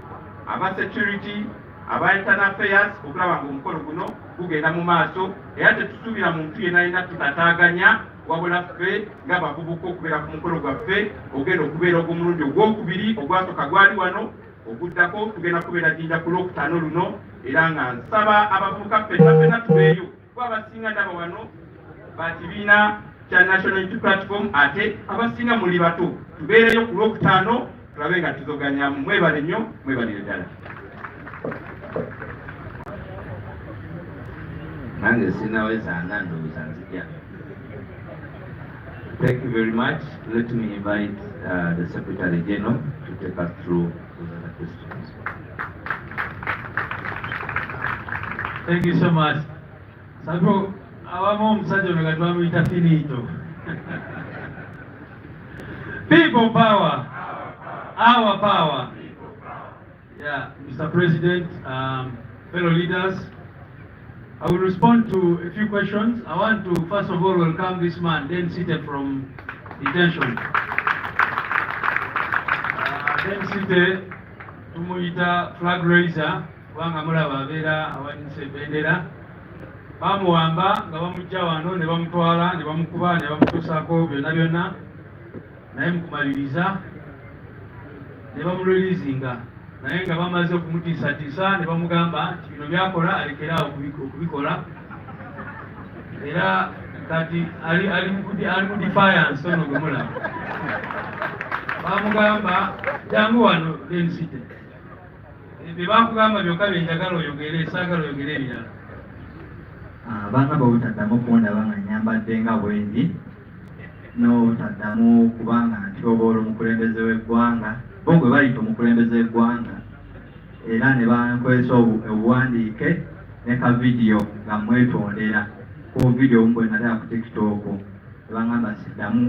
aba security, aba internal affairs, okulaba nga omukolo guno gugenda mu maaso, era tetusuubira muntu yenna yenna tutataaganya, wabula ffe ng'abavubuka okubeera ku mukolo gwaffe ogenda okubeera ogw'omulundi ogwokubiri, ogwasooka gwali wano, oguddako tugenda kubeera Jinja ku Lwokutaano luno, era nga nsaba abavubuka ffenna tubeeyo kuba abasinga ndaba wano ba kibiina kya National Unity Platform, ate abasinga muli bato tubeereyo ku Lwokutaano tulabe nga tuzoganya. Mwebale nnyo, mwebalire ddala. Nange sinaweza ndowooza nzija. Thank you very much. Let me invite the Secretary General to take us through those other questions. Thank you so much. Sako awamo omusajja ono gatwamuyita Finito. People power. Our power. Yeah, Mr. President, fellow leaders, I will respond to a few questions. I want to first of all welcome this man, then seated from detention. Then seated, tumuyita flag raiser, kubanga mulaba abeera awanise bendera. Bamuwamba nga bamujja wano ne bamutwala ne bamukuba ne bamutuusaako byonna naye mukumaliriza ne bamulelizinga, naye nga bamaze okumutiisatiisa ne bamugamba nti bino byakola alekeraawo okubikola, era kati ali mu defiance ono gwe mulaba. Bamugamba jangu wano densite, bye bakugamba byokka byenjagala oyogere, saagala oyogere ebirala. Abaana bwe butaddamu okundaba nga nnyambadde nga bwendi, n'otaddamu kubanga ntyoboola omukulembeze w'eggwanga bo gwe bayita omukulembeze w'eggwanga era ne bankwesa obuwandiike ne ka vidiyo nga mwetondera ku vidiyo omu bwe natera ku tiktok ne baŋŋamba siddamu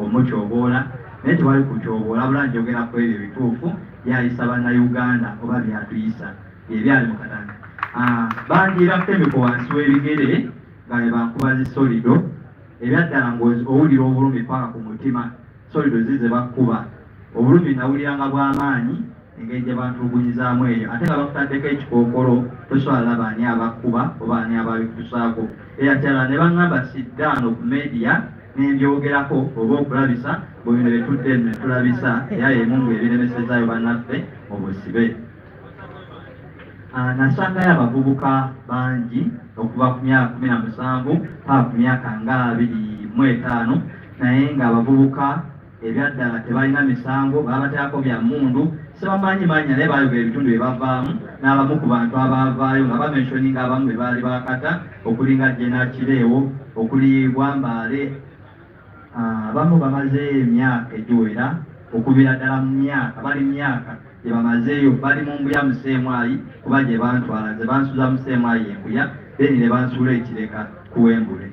omutyoboola naye tewali kutyoboola bula njogera ku ebyo ebituufu byayisa bannayuganda oba byatuyisa ebyali mu katanga bandiira ffemiko wansi w'ebigere nga ne bankuba zisolido ebyaddala ng'owulira obulumi paka ku mutima solido zize bakkuba obulumi nawuliranga bw'amaanyi engeri gye bantulugunyizaamu eyo ate nga bakutaddeko ekikookolo tosobola laba ani abakkuba oba ani ababikusaako eyatala ne baŋŋamba siddaano ku media nembyogerako oba okulabisa bwebino betudde ne tulabisa era yemungu ebiremesezaayo bannaffe obusibe nasangayo abavubuka bangi okuva ku myaka 17 paka ku myaka nga 25 naye nga abavubuka ebyaddala tebalina misango babateerako bya mmundu sebamanyi manya naye bayogera ebitundu bye bavaamu n'abamu ku bantu abavaayo nga bamenshoninga abamu be baali bakata okulinga Jena Kireewo okuli Bwambaale abamu bamaze emyaka egiwera okubira ddala mu myaka bali mu myaka gye bamazeeyo bali mu mbuya museemwayi kuba gye bantwala ze bansuza museemwayi embuya then ne bansuula ekireka kuwembule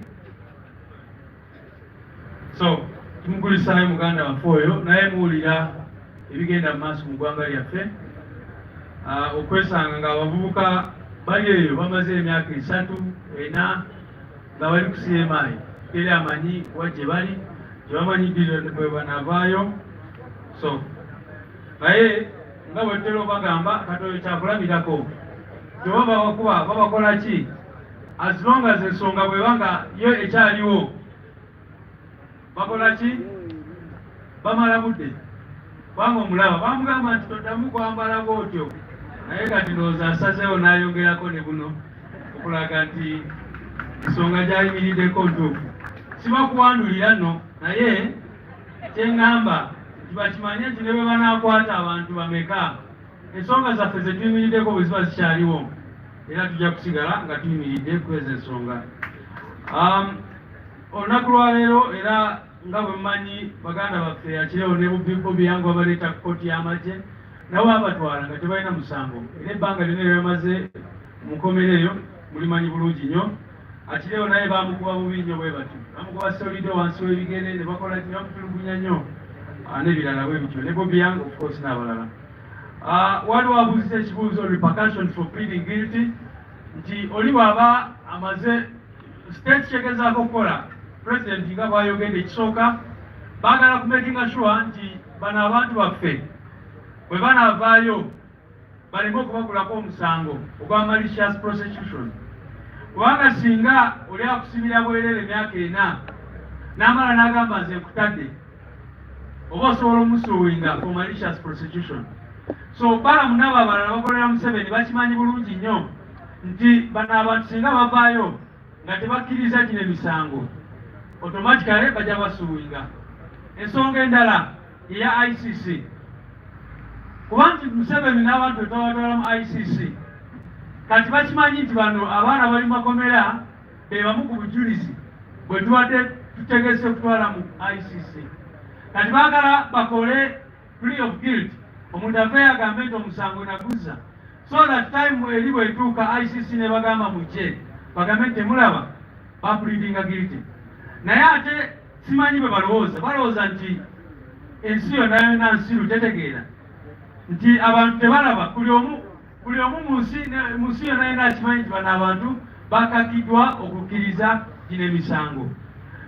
so tumukulisaayo muganda waffe oyo naye muwulira ebigenda mu maaso mu ggwanga lyaffe okwesanga nga abavubuka bali eyo bamaze emyaka 3 4 nga bali ku CMI teri amanyi wagye bali tebamanyi bwe banavaayo so naye nga bwetera obagamba katoyo kyakulabirako tebaba bakuba babakola ki as long as ensonga bwebanga yo ekyaliwo bakola ki bamala budde kubanga omulaba bamugamba nti toddamu kwambala bwotyo naye kati ndowooza asazeewo n'ayongerako ne buno okulaga nti ensonga gyayimiriddeko ntuufu sibakuwandulira nno naye kyeŋŋamba tibakimanye nti ne bwe banaakwata abantu bameka ensonga zaffe ze tuyimiriddeko bwe ziba zikyaliwo era tujja kusigala nga tuyimiridde kweza ensonga olunaku lwaleero era nga bwe mmanyi baganda baffe yakirewo ne Bobi yange babaleeta ku kooti y'amagye nabo babatwala nga tebalina musango era ebbanga lyonna lye bamaze mu nkomero eyo mulimanyi bulungi nnyo akirewo naye bamukuba bubi nnyo bwe batyo bamukuba solido wansi w'ebigere ne bakola ki bamutulugunya nnyo n'ebirala bwe bityo ne Bobi yange of course n'abalala waliwo abuuzisa ekibuuzo repercussions for pleading guilty nti oli bw'aba amaze state kyegezaako okukola president nga bw'ayogedde ekisooka baagala kumakinga sure nti bano abantu baffe bwe banaavaayo baleme okubagulako omusango ogwa malicious prosecution kubanga singa oli akusibira bwerere emyaka 4 n'amala n'agamba nze nkutadde oba osobola omusuwinga for malicious prosecution so balamu n'abo abalala bakolera Museveni bakimanyi bulungi nnyo nti bano abantu singa bavaayo nga tebakkiriza gino emisango automatically bajja basuwinga ensonga endala eya ICC kuba nti Museveni n'abantu betabatwala mu ICC kati bakimanyi nti bano abaana bali makomera be bamu ku bujulizi bwe tubadde tutegese okutwala mu ICC kati baagala bakole plea of guilt omuntu aveeyo agambe nti omusango naguza so that time eri bwetuuka ICC ne bagamba mujje bagambe nti temulaba bapleadinga guilty naye ate simanyi bwe balowooza nti ensi yonna yonna nsiru tetegeera nti abantu tebalaba buli omu mu nsi yonna yonna akimanyi nti bano abantu bakakiddwa okukkiriza gino emisango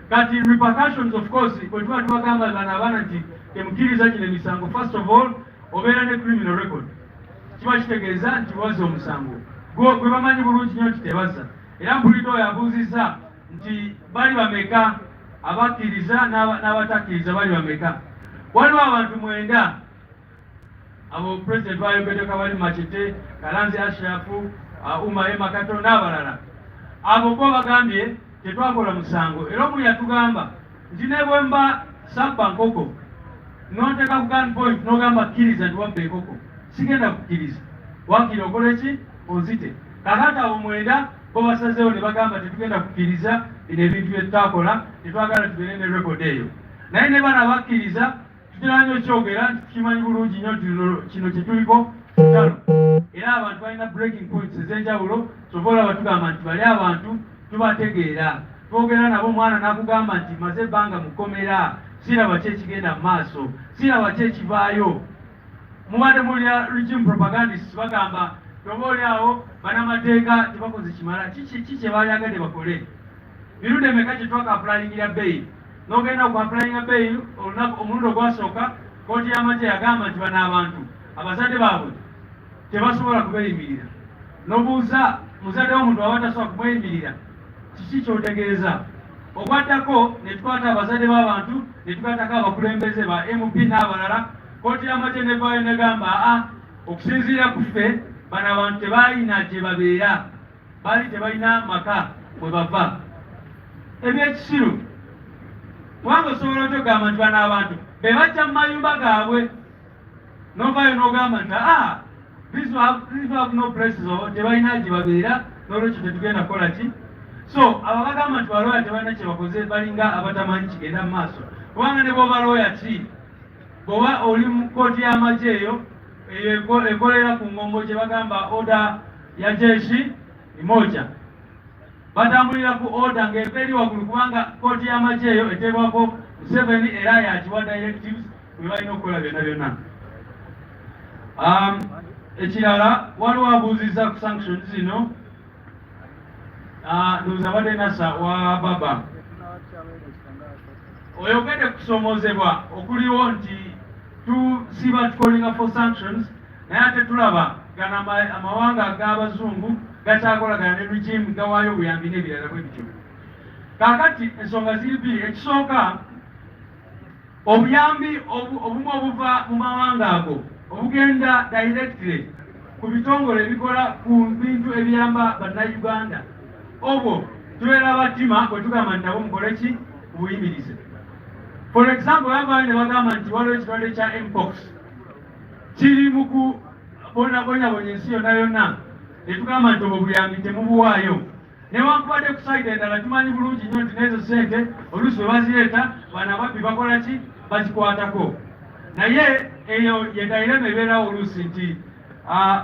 kati repercussions of course bwe tuba tubagamba bano abaana nti temukkiriza gino emisango first of all obeera ne criminal record kiba kitegeeza nti waza omusango gwe bamanyi bulungi nnyo nti tebaza era mpulidde oyo abuuzizza nti bali bameka abakkiriza n'abatakkiriza bali bameka waliwo abantu 9 abo president bayogeddeko abali Machete Kalanzi Ashrafu Umaye Makato n'abalala abo bo bagambye tetwakola musango era omu yatugamba nti ne bwe mba sabba nkoko n'oteeka ku gun point n'ogamba kkiriza nti wabba enkoko sigenda kukkiriza wakiri okole ki onzite kakati abo 9 bo basazeewo ne bagamba tetugenda kukkiriza bino ebintu bye tutakola, tetwagala tubeere ne rekodi eyo. Naye ne bana bakkiriza, tutera nnyo kyogera nti tukimanyi bulungi nnyo kino kye tuliko ttalo. Era abantu balina breaking points ez'enjawulo, kyova olaba tugamba nti bali abantu tubategeera. Twogera nabo omwana n'akugamba nti maze ebbanga mu kkomera, siraba ki ekigenda mu maaso, siraba ki ekivaayo. Mubadde mulya regime propagandists bagamba toba oli awo bannamateeka tebakoze kimala, ki kye balyagadde bakole. Mirundi emeka kye twakapulayingira beyiri, n'ogenda okuapulayinga beyiri omulundi ogwasooka kooti y'amagye yagamba nti bano abantu abazadde baabwe tebasobola kubeeyimirira. N'obuuza muzadde w'omuntu aba tasobola kumweyimirira, kiki ky'otegeeza? Ogwaddako ne tukwata abazadde b'abantu ne tukwatako abakulembeze ba MP n'abalala. Kooti y'amagye nevaayo negamba okusinziira ku ffe bano abantu tebaalina gye babeera, baali tebalina maka mwe bava. Ebyekisiru kubanga osobola otogamba nti bano abantu be bajja mu mayumba gaabwe, novaayo n'ogamba nti these have no places, tebalina gye babeera, n'olwekyo tetugenda kukola ki. So abo bagamba nti balooya tebalina kye bakoze, balinga abatamanyi kigenda mu maaso. Kubanga ne bw'oba looya ki, bw'oba oli mu kooti y'amagye eyo ekolera ku ngombo gye bagamba oda ya jeshi imoja, batambulira ku oda ng'eva eri waggulu, kubanga kooti y'amagye eyo eteebwako Museveni era yakiwa directives bwe balina okukola byonna byonna. Ekirala waliwo abuuzizza ku sanctions zino, nduuza badde nasa wa baba oyogedde kusomoozebwa okuliwo nti tusiba tukolinga for sanctions, naye ate tulaba gano amawanga ag'abazungu gakyakolagana ne regime gawaayo obuyambi n'ebirala bwe bityo. Kaakati ensonga ziri bbiri. Ekisooka, obuyambi obumu obuva mu mawanga ago obugenda directly ku bitongole ebikola ku bintu ebiyamba bannayuganda, obwo tubeera batima bwe tugamba nti nabo mukole ki, buyimirize. For example, bavaayo ne bagamba nti waliwo ekirwadde kya mpox kiri mu kubonyabonya ensi yonna yonna, ne tugamba nti obwo buyambi temubuwaayo. Newankubadde ku sayidi endala tumanyi bulungi nnyo nti n'ezo ssente oluusi bwe bazireeta bano ababbi bakola ki, bazikwatako. Naye eyo ye dayirema ebeerawo oluusi nti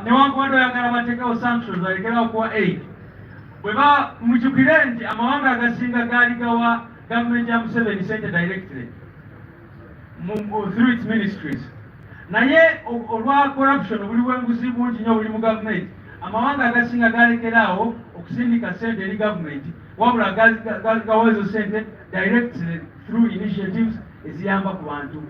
newankubadde oyagala bateekawo sanctions balekerawo okuwa aid, bwe mujjukire nti amawanga agasinga gaali gawa gavumenti ya Museveni sente directly through its ministries. Naye olwa corruption obuliwo enguzi bungi nnyo buli mu gavumenti, amawanga agasinga galekeraawo okusindika sente eri gavumenti, wabula gawa ezo sente directly through initiatives eziyamba ku bantu.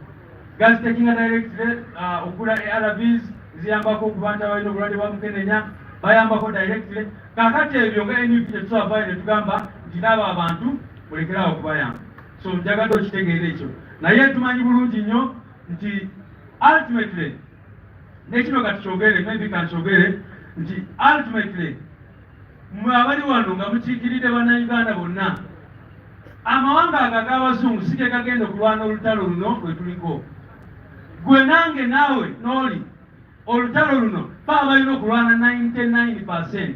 Gazitekinga directly okugula ARVs eziyambako ku bantu abalina obulwadde bwa mukenenya, bayambako directly. Kaakati ebyo nga NUP tetusabavayo ne tugamba nti n'abo abantu mulekerawo okubayamba. So njagadde okitegeera ekyo. Naye tumanyi bulungi nnyo nti ultimately, nekino katukyogere, maybe kankyogere nti ultimately mwe abali wano nga mukiikiridde bannayuganda bonna, amawanga ago ag'abazungu si ge gagenda okulwana olutalo luno lwe tuliko. Gwe nange naawe n'oli olutalo luno baba balina okulwana 99%.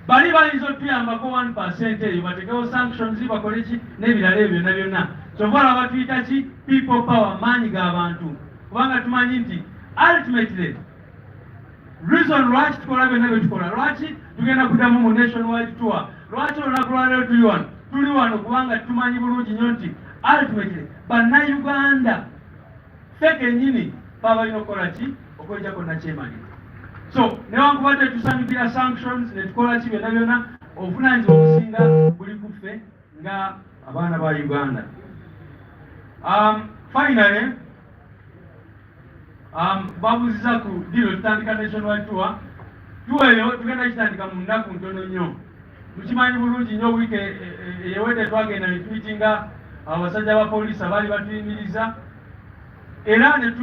Bali bayinza otuyambako 1% eyo batekewo sanctions bakole ki n'ebirala ebyo byonna byonna. Kyova olaba tuyita ki, people power, maanyi g'abantu. Kubanga tumanyi nti ultimately reason lwaki tukola byonna bye tukola, lwaki tugenda kuddamu mu nationwide tour, lwaki olunaku lwaleero tuli wano kubanga tumanyi bulungi nnyo nti ultimately bannayuganda ffe kennyini baba balina okukola ki, okwejja konna kyemalira. So newankubadde tusanyukira sanctions ne tukola ki byonna byonna, obuvunaanyizibwa obusinga buli ku ffe nga abaana ba Uganda. Finally, babuuziza ku diro tutandika nationwide tour. Tour eyo tugenda kitandika mu nnaku ntono nnyo. Mukimanyi bulungi nnyo wiiki eyewedde twagenda ne tumitinga abasajja ba poliisi abaali batuyimiriza, era ne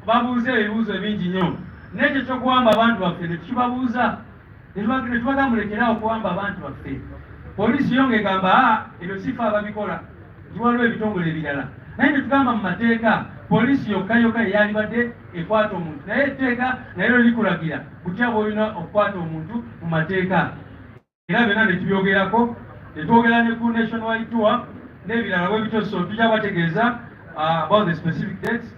babuuza ebibuuzo bingi nnyo. N'ekyo ky'okuwamba abantu baffe ne tukibabuuza, ne tubagamba mulekerawo okuwamba abantu baffe. Poliisi yo ng'egamba ebyo sifa ababikola, waliwo ebitongole ebirala. Naye ne tugamba mu mateeka poliisi yokka yeyalibadde ekwata omuntu, naye etteeka naye likulagira butya bw'olina okukwata omuntu mu mateeka. era byonna ne tubyogerako ne twogera ne ku nationwide tour n'ebirala bwe bityo, so tujja bategeeza about the specific dates.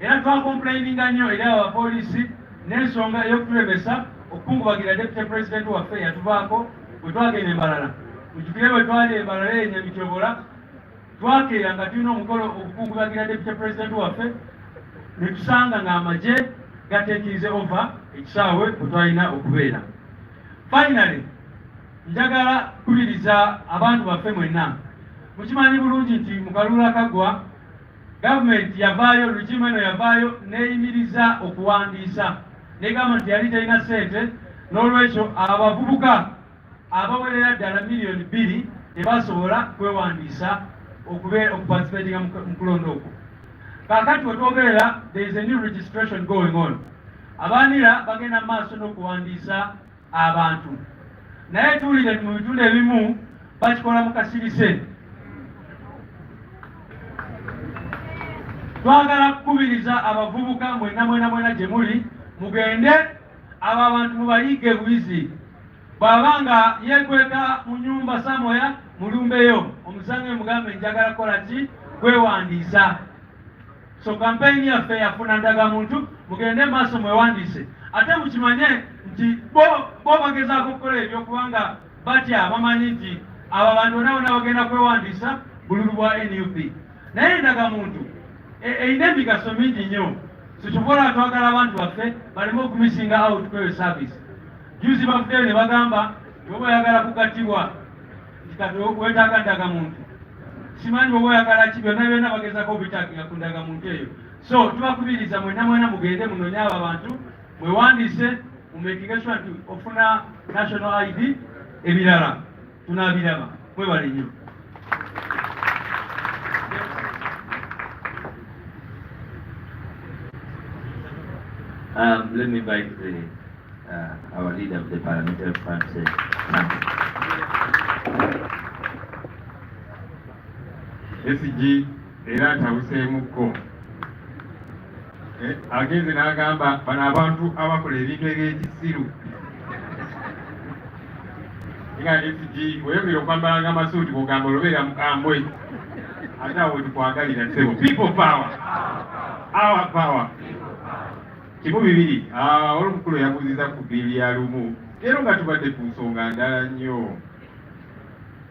Era twakomplaininga nnyo eri abapoliisi n'ensonga ey'okutulemesa okukungubagira deputy president waffe yatuvaako bwe twagenda Embalala. Mujjukire bwe twali Embalala Nyamityobola twakeera nga tulina omukolo okukungubagira deputy president waffe ne tusanga ng'amagye gateekirize over ekisaawe bwe twalina okubeera. Finally, njagala kubiriza abantu baffe mwenna, mukimanyi bulungi nti mu kalulu akaggwa gavumenti yavaayo, lukimu eno yavaayo neeyimiriza okuwandiisa negamba nti yali talina ssente, n'olwekyo abavubuka abawerera ddala miliyoni 2 tebasobola kwewandiisa okuparticipatinga mu kulonda okwo. Kaakati wetwogerera, there is a new registration going on. Abaanira bagenda mu maaso n'okuwandiisa abantu, naye tuwulire mu bitundu ebimu bakikola mu kasirise. Twagala kukubiriza abavubuka mwena gye muli, mugende abo abantu mubayiige bwizi. Bw'aba nga yeekweka mu nnyumba samoya mulumbeyo omusange mugambe njagala kukola ki, kwewandiisa. So kampeyini yaffe yafuna ndagamuntu, mugende maaso mwewandiise. Ate mukimanye nti bo bagezaako okukola ebyo kubanga batya bamanyi nti abo abantu bonna bagenda kwewandiisa bululu bwa NUP. Naye ndagamuntu eyina emigaso mingi nnyo. Situbola twagala abantu baffe baleme okumisinga out kweyo service. Juzi bafuddeyo ne bagamba bw'oba oyagala kugattibwa nti kati wetaaga ndagamuntu. Simanyi bw'oba oyagala ki, byonna bagezaako obitakinga ku ndagamuntu eyo. So tubakubiriza mwena mugende munoonye abo abantu, mwewandiise, mumekinge sure nti ofuna national ID, ebirala tunaabiraba. Mwebale nnyo. Let me invite our leader of the parliamentary front, SG era ntawuseemukko. Agenze n'agamba bano abantu abakola ebintu eby'ekisiru. Nga SG weyongera okwambalanga amasuuti bw'ogamba olobeera mukambwe. Ate awo tukwagalira ssebo. People power. Our power. Kimu bibiri, olumukulu yabuziza ku bbiri ya lumu, era nga tubadde ku nsonga ndala nnyo.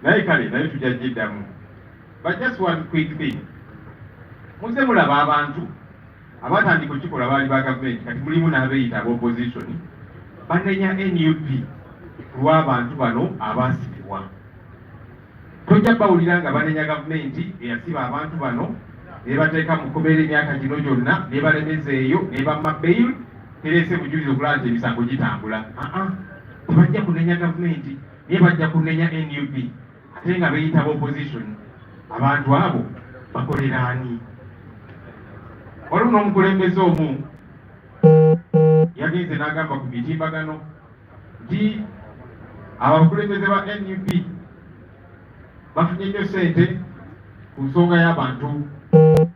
Naye kale, naye tujja giddamu. But just one quick thing. Muze mulaba abantu abatandika okikola baali ba gavumenti, kati mulimu n'abeeyita ab'opposition, banenya NUP lw'abantu bano abaasibibwa. Tojja bawulira nga banenya gavumenti eyasiba abantu bano, nebateeka mu kubeera emyaka gino gyonna, nebalemeza eyo, nebamma bail, tereese bujulizi okulaba nti emisango gitambula. Tebajja kunenya gavumenti, naye bajja kunenya NUP, ate nga beeyita opposition. Abantu abo bakolera ani? Waliwo n'omukulembeze omu yagenze n'agamba ku mitimbagano nti abakulembeze ba NUP bafunye nnyo ssente ku nsonga y'abantu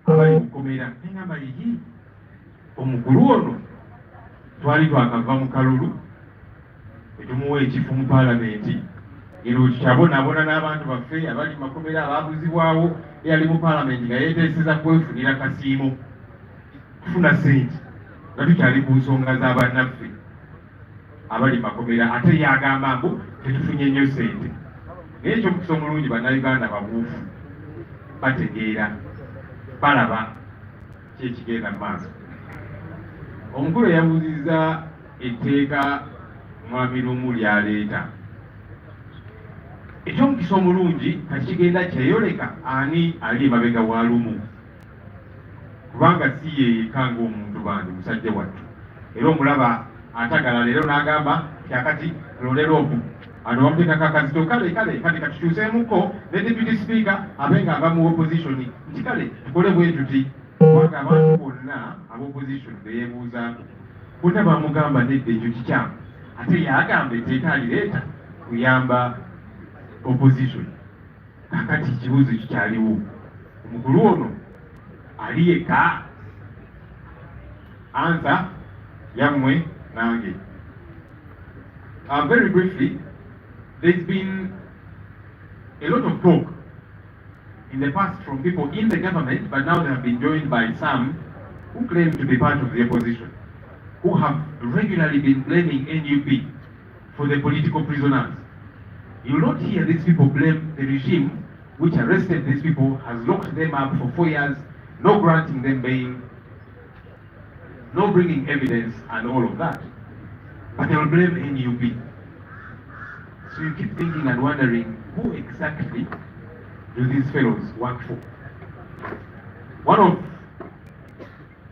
abali mu kkomera. Nengamba yiki omukulu ono twali twakava mu kalulu etumuwa ekifu mu paalamenti, era okikyabonaabona n'abantu baffe abali mu makomera abaabuzibwawo eyali mu paalamenti nga yeeteeseza kwefunira kasiimo kufuna ssente nga tukyali ku nsonga z'abannaffe abali mu makomera, ate yagamba mbu tetufunye nnyo ssente. Naye ekyomukisa omulungi bannayuganda babuufu, bategeera, balaba kyekigenda mu maaso. Omukulu yabuuzizza etteeka mwami lumu lyaleeta. Ekyomukisa omulungi kakigenda kyeyoleka ani ali emabega wa lumu, kubanga si yeeka ng'omuntu bandi musajja wattu. Era omulaba atagala leero n'agamba kyakati loleropu ano bamuteekako akazito, kale kati katukyuseemuko ne deputy speaker abenga ava mu opposition nti kale tukole bwe tuti, kubanga abantu bonna ab'opposition beyeebuuzaako bonna bamugamba nedda ekyo kikyamu, ate yagamba etteeka alireeta kuyamba opposition. Kakati ekibuuzo kikyaliwo, omukulu ono ali yekka? Answer yammwe nange. Very briefly, There's been a lot of talk in the past from people in the government, but now they have been joined by some who claim to be part of the opposition, who have regularly been blaming NUP for the political prisoners. You will not hear these people blame the regime which arrested these people, has locked them up for 4 years, no granting them bail, no bringing evidence and all of that. But they will blame NUP. So you keep thinking and wondering, who exactly do these fellows work for? One of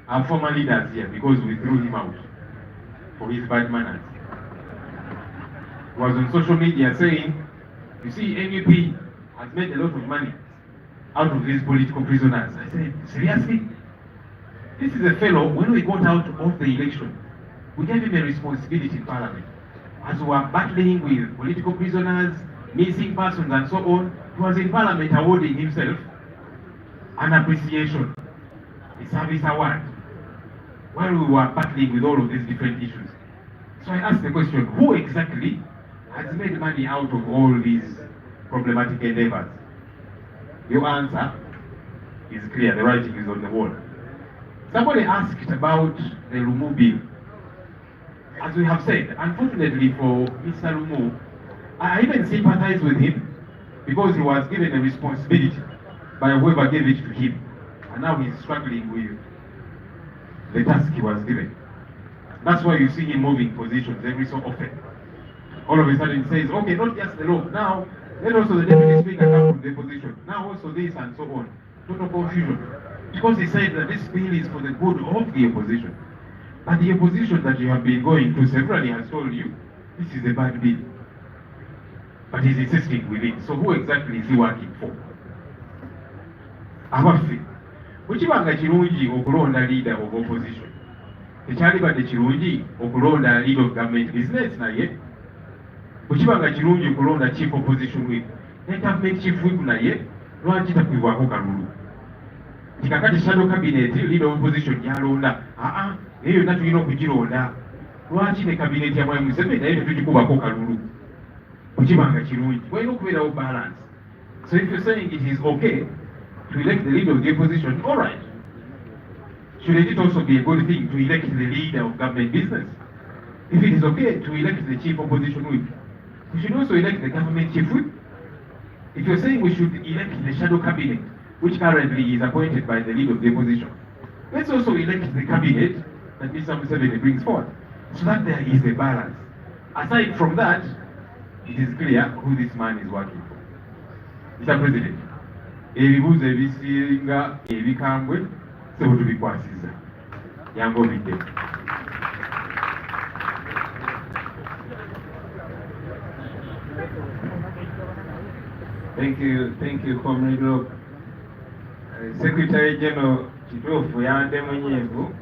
our former leaders here, because we threw him out for his bad manners, was on social media saying, you see, NUP has made a lot of money out of these political prisoners. I said, seriously? This is a fellow, when we got out of the election, we gave him a responsibility in Parliament. As we were battling with political prisoners, missing persons and so on, he was in Parliament awarding himself an appreciation, a service award, while we were battling with all of these different issues. So I asked the question, who exactly has made money out of all these problematic endeavors? Your answer is clear, the writing is on the wall. Somebody asked about the Lumu bill. As we have said, unfortunately for Mr. Lumu, I even sympathize with him because he was given a responsibility by whoever gave it to him. And now he's struggling with the task he was given. That's why you see him moving positions every so often. All of a sudden he says, okay, not just the law, now let also the deputy speaker come from the position. Now also this and so on. Total confusion. Because he said that this bill is for the good of the opposition. But the opposition that you have been going to severally has told you, this is a bad bill. But he's insisting with it. So who exactly is he working for? Abaffe. Bwekibanga kirungi okulonda leader of opposition, tekyalibadde kirungi okulonda leader of government business naye. Bwekibanga kirungi okulonda chief opposition whip, ne government chief whip naye lwaki takwibwako kalulu? Kikakati shadow cabinet leader of opposition yalonda, naye yonna tulina okugironda. Lwaki ne cabinet ya Mwai Museveni naye tetugikubako kalulu? Bwekibanga kirungi, walina okubeerawo balance. So if you're saying it is okay to elect the leader of the opposition, all right. Should it also be a good thing to elect the leader of government business? If it is okay to elect the chief opposition whip, we should also elect the government chief whip. If you're saying we should elect the shadow cabinet, which currently is appointed by the leader of the opposition, let's also elect the cabinet that Mr. Museveni brings forward, so that there is a balance. Aside from that, it is clear who this man is working for. Mr. President, ebibuuzo ebisinga ebikambwe sebo tubikwasiza. Yangu obidde. Thank you, Comrade Lop. Secretary General kituufu yabadde munyiivu,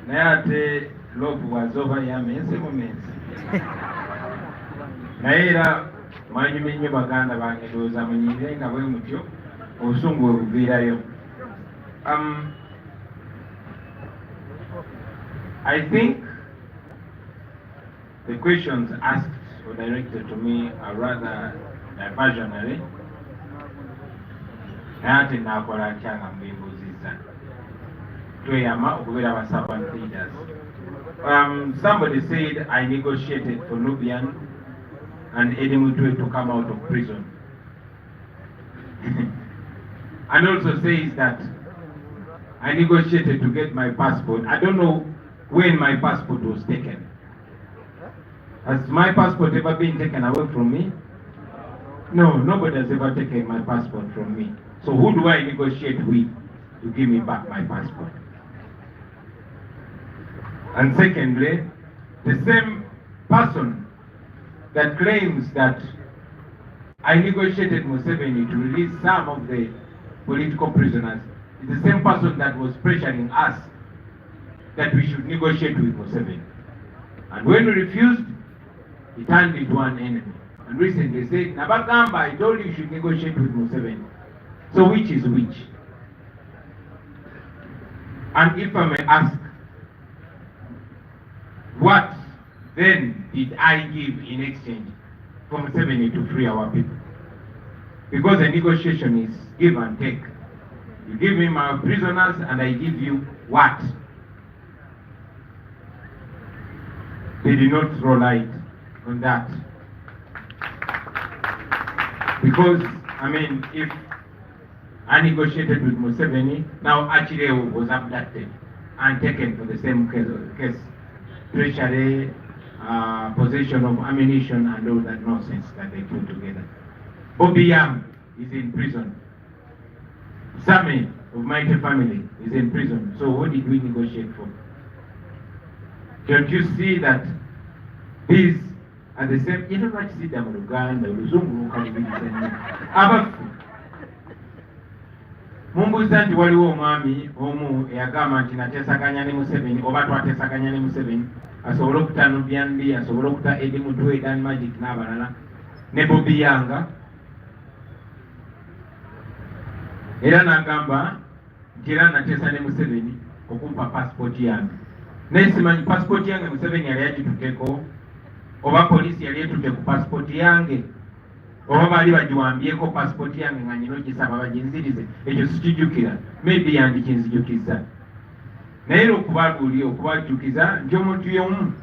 naye ate Lop bw'azooba yamense bumensi. Naye era mwanyumye nnyo baganda bange ndowooza munyiire nga bwe mutyo obusungu bwe buviirayo. I think the questions asked or directed to me are rather diversionary. Naye ate naakola ntya nga mbimbuuzizza. Tweyama okubeera aba servant leaders. Somebody said I negotiated for Nubian and Eddie Mutwe to come out of prison. And also says that I negotiated to get my passport. I don't know when my passport was taken. Has my passport ever been taken away from me? No, nobody has ever taken my passport from me. So who do I negotiate with to give me back my passport? And secondly, the same person that claims that I negotiated Museveni to release some of the political prisoners is the same person that was pressuring us that we should negotiate with Museveni. And when we refused, he turned into an enemy. And recently said, Nabagamba, I told you should negotiate with Museveni. So which is which? And if I may ask, what then did I give in exchange for Museveni to free our people. Because the negotiation is give and take. You give me my prisoners and I give you what? They did not throw light on that. Because, I mean, if I negotiated with Museveni, now Achileo was abducted and taken for the same case. Treachery, possession of ammunition and all that nonsense that they put together. Bobi is in prison. Sammy of Mighty Family is in prison. So what did we negotiate for? Don't you see that these are the same? You know what you see them in Uganda, Mumbuza nti waliwo omwami omu eyagamba nti nateesaganya ne Museveni oba twateesaganya ne Museveni asobole okutanubya ndi asobole okuta Edi Mutwe Dan Magic n'abalala ne Bobi Yanga era n'agamba nti era nateesa ne Museveni okumpa passport yange naye simanyi passport yange Museveni yali agitutteko oba poliisi yali etutte ku passport yange oba baali bagiwambyeko passport yange nga nyina ogisaba baginzirize ekyo sikijjukira maybe yandikinzijukiza naye okubajjukiza nti omuntu y'omu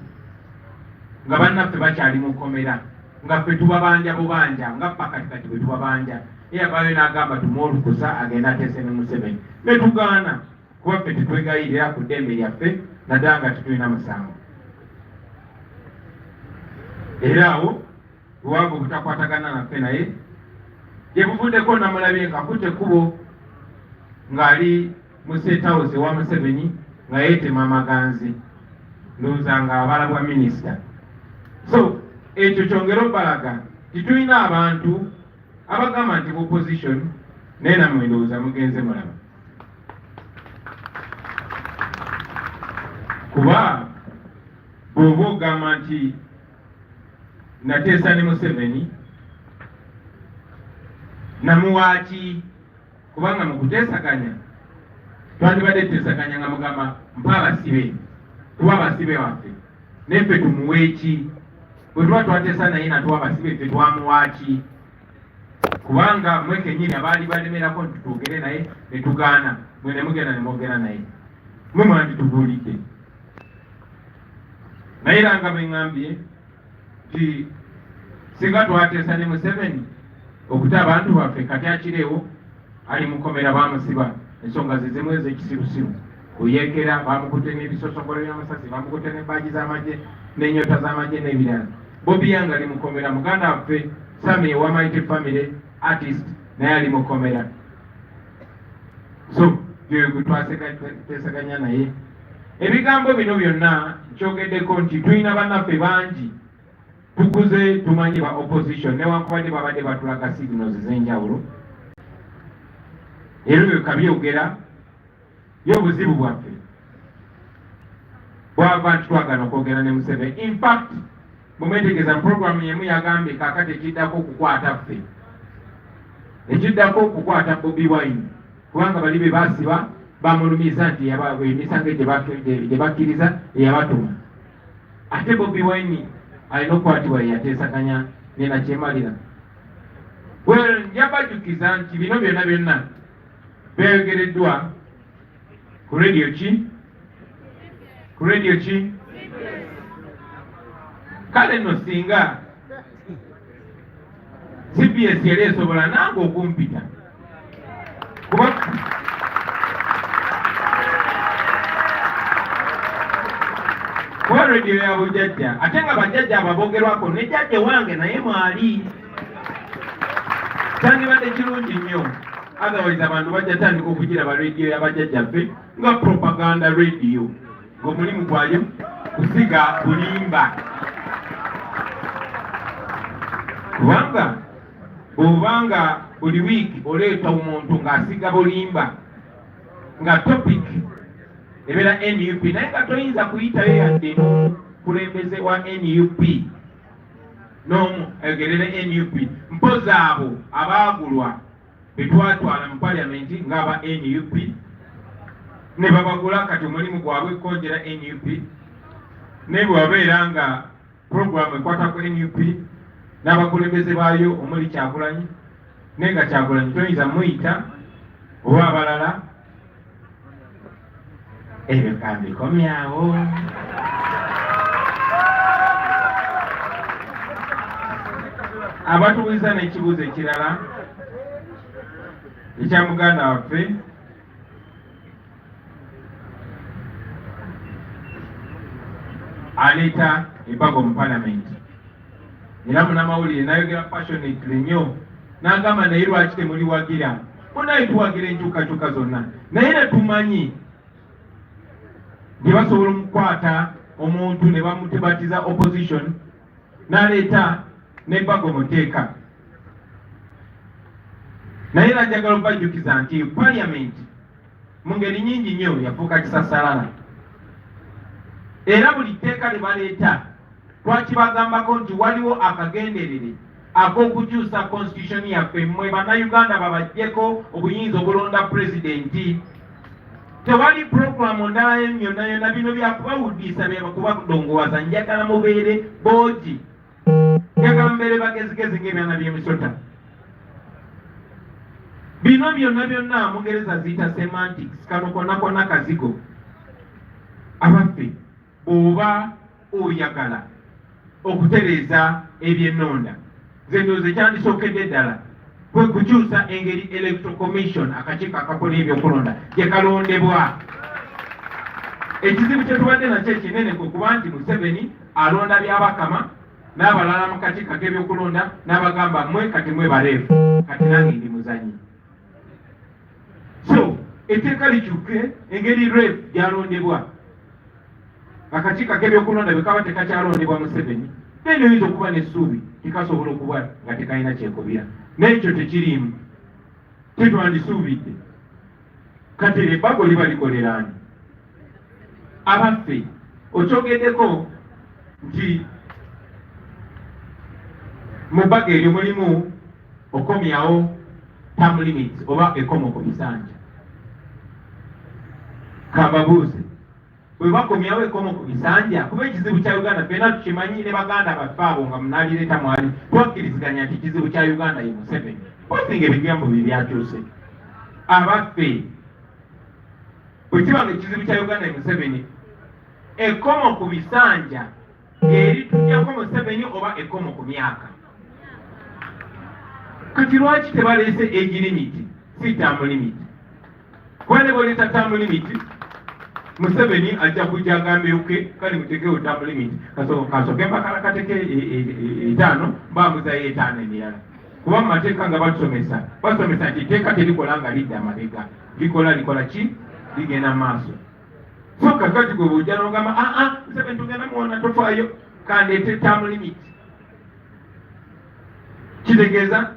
nga bannaffe bakyali mu kkomera nga ffe tubabanja bubanja nga pakatikati bwe tubabanja eyavaayo n'agamba tumuwa olukusa agenda ateese ne Museveni ne tugaana kuba ffe tetwegayirira ku ddembe lyaffe naddala nga tetulina musango era awo bwabwe butakwatagana naffe naye gye buvuddeko namulabye ng'akutte ekkubo ng'ali mu State House ewa Museveni nga yeetema amaganzi ndowooza ng'abala bwa minisita. So ekyo kyongera obbalaga titulina abantu abagamba nti opposition naye nammwe ndowooza mugenze mulaba kuba bw'oba ogamba nti nateesa ne Museveni namuwaaki kubanga mu kuteesaganya twandibadde tuteesaganya nga mugamba mpa abasibe tuwa abasibe waffe naye ffe tumuweeki bwe tuba twateesa naye natuwa abasibe ffe twamuwaaki kubanga mwe kennyini abaali balemerako nti tutuugere naye ne tugaana mwe ne mugenda ne mwogera naye mwe mwanti tubuulidde naye era nga bwe ŋŋambye nti singa twateesa ne Museveni okuta abantu baffe kati akireewo ali mu kkomera bamusiba ensonga ze zimu ez'ekisirusiru kuyeekera bamukutte n'ebisosogolo by'amasasi bamukutte n'ebbaagi z'amagye n'ennyota z'amagye n'ebirala. Bobi Yanga ali mu kkomera muganda waffe Sammy wa Mighty Family artist naye ali mu kkomera. So gwe twateesaganya naye ebigambo bino byonna nkyogeddeko nti tulina bannaffe bangi tukuze tumanyi ba opposition newankubadde babadde batulaga signals ez'enjawulo era ebyo kabyogera y'obuzibu bwaffe bwava nti twagana okwogera ne Museveni. In fact mumwetegeeza mu programu yemu yagambye kaakati ekiddako okukwata ffe ekiddako okukwata Bobi Wine kubanga bali be baasiba bamulumiza nti emisango gye bakkiriza eyabatuma ate Bobi Wine alina okukwatibwa yateesaganya nena kyemalira. Well njabajjukiza nti bino byonna byonna byogereddwa ku radio ki kale nno singa CBS yali esobola nange okumpita kuba radio ya bujjajja ate nga bajjajja ababogerwako ne jjajja wange naye mwali kyandibadde kirungi nnyo otherwise abantu bajja tandika okugiraba radio y'abajjajjaffe nga propaganda radio ng'omulimu gwayo kusiga bulimba kubanga bw'obanga buli wiiki oleeta omuntu ng'asiga bulimba nga topic ebeera NUP naye nga toyinza kuyitayo yadde n'omukulembeze wa NUP n'omu ayogerere NUP mpozi abo abaagulwa be twatwala mu paliamenti ng'aba NUP ne babagula kati omulimu gwabwe kwogera NUP ne bwe wabeera nga programu ekwata ku NUP n'abakulembeze baayo omuli Kyagulanyi naye nga Kyagulanyi toyinza muyita oba abalala ebyo kambikomyawo. Abatubuuza n'ekibuuzo ekirala ekya muganda waffe aleeta embago mu palamenti era munnamawulire n'ayogera passionately nnyo n'agamba naye lwaki temuliwagira munaye tuwagira enkyukakyuka zonna naye ne tumanyi gye basobola omukwata omuntu ne bamutebatiza opposition n'aleeta n'ebbago muteeka naye era njagala obajjukiza nti paliamenti mu ngeri nyingi nnyo yafuuka kisasalala era buli tteeka lye baleeta twakibagambako nti waliwo akagenderere ak'okukyusa constitution yaffe mmwe bannayuganda babaggyeko obuyinza obulonda pulezidenti. Tewali programu ndala yonna yonna bino byakubawuddisa byakubadongowaza njagala mubeere boogi njagala mubeere bagezigezi ng'ebyana by'emisota. Bino byonna byonna Mungereza ziyita semantics, kano konna konna kazigo. Abaffe bw'oba oyagala okutereeza ebyennonda nze ndowooza ekyandisookedde ddala kwe kukyusa engeri electoral commission akakiiko akakola ebyokulonda gye kalondebwa. Ekizibu kye tubadde nakyo ekinene kwe kuba nti Museveni alonda byabakama n'abalala mu kakiiko ak'ebyokulonda n'abagamba mmwe kati mwe baleefu kati nange ndi muzanyi. So etteeka likyuke engeri ref gyalondebwa akakiiko ak'ebyokulonda bwe kaba tekakyalondebwa Museveni naye oyinza okuba n'essuubi tikasobola okuba nga tekalina kyekubira n'ekyo tekirimu tetwandisuubidde kati ebbago liba likoleraani. Abaffe okyogeddeko nti mu bbago eryo mulimu okomyawo term limits oba ekomo ku bisanja. Kababuuze bwe bakomyawo ekomo ku bisanja kuba ekizibu kya Uganda ffenna tukimanyi ne baganda baffe abo nga munalireeta mwali twakkiriziganya nti ekizibu kya Uganda ye Museveni posinga ebigambo bye byakyuse. Abaffe bwe kiba nga ekizibu kya Uganda ye Museveni ekomo ku bisanja eri tujjako Museveni oba ekomo ku myaka. Kati lwaki tebaleese age limit si term limit? Kuba ne boleeta term limit Museveni ajja kujja agambe oke kale mutegewo term limit kasoke mpaka kateke 5 bamuzayo 5 emirala. Kuba mu mateeka nga basomesa nti etteeka terikola nga lidda amabega likola ki ligenda maaso. So kakati gwe bwojja n'ogamba Museveni tugenda muwona tofaayo kandeete term limit kitegeeza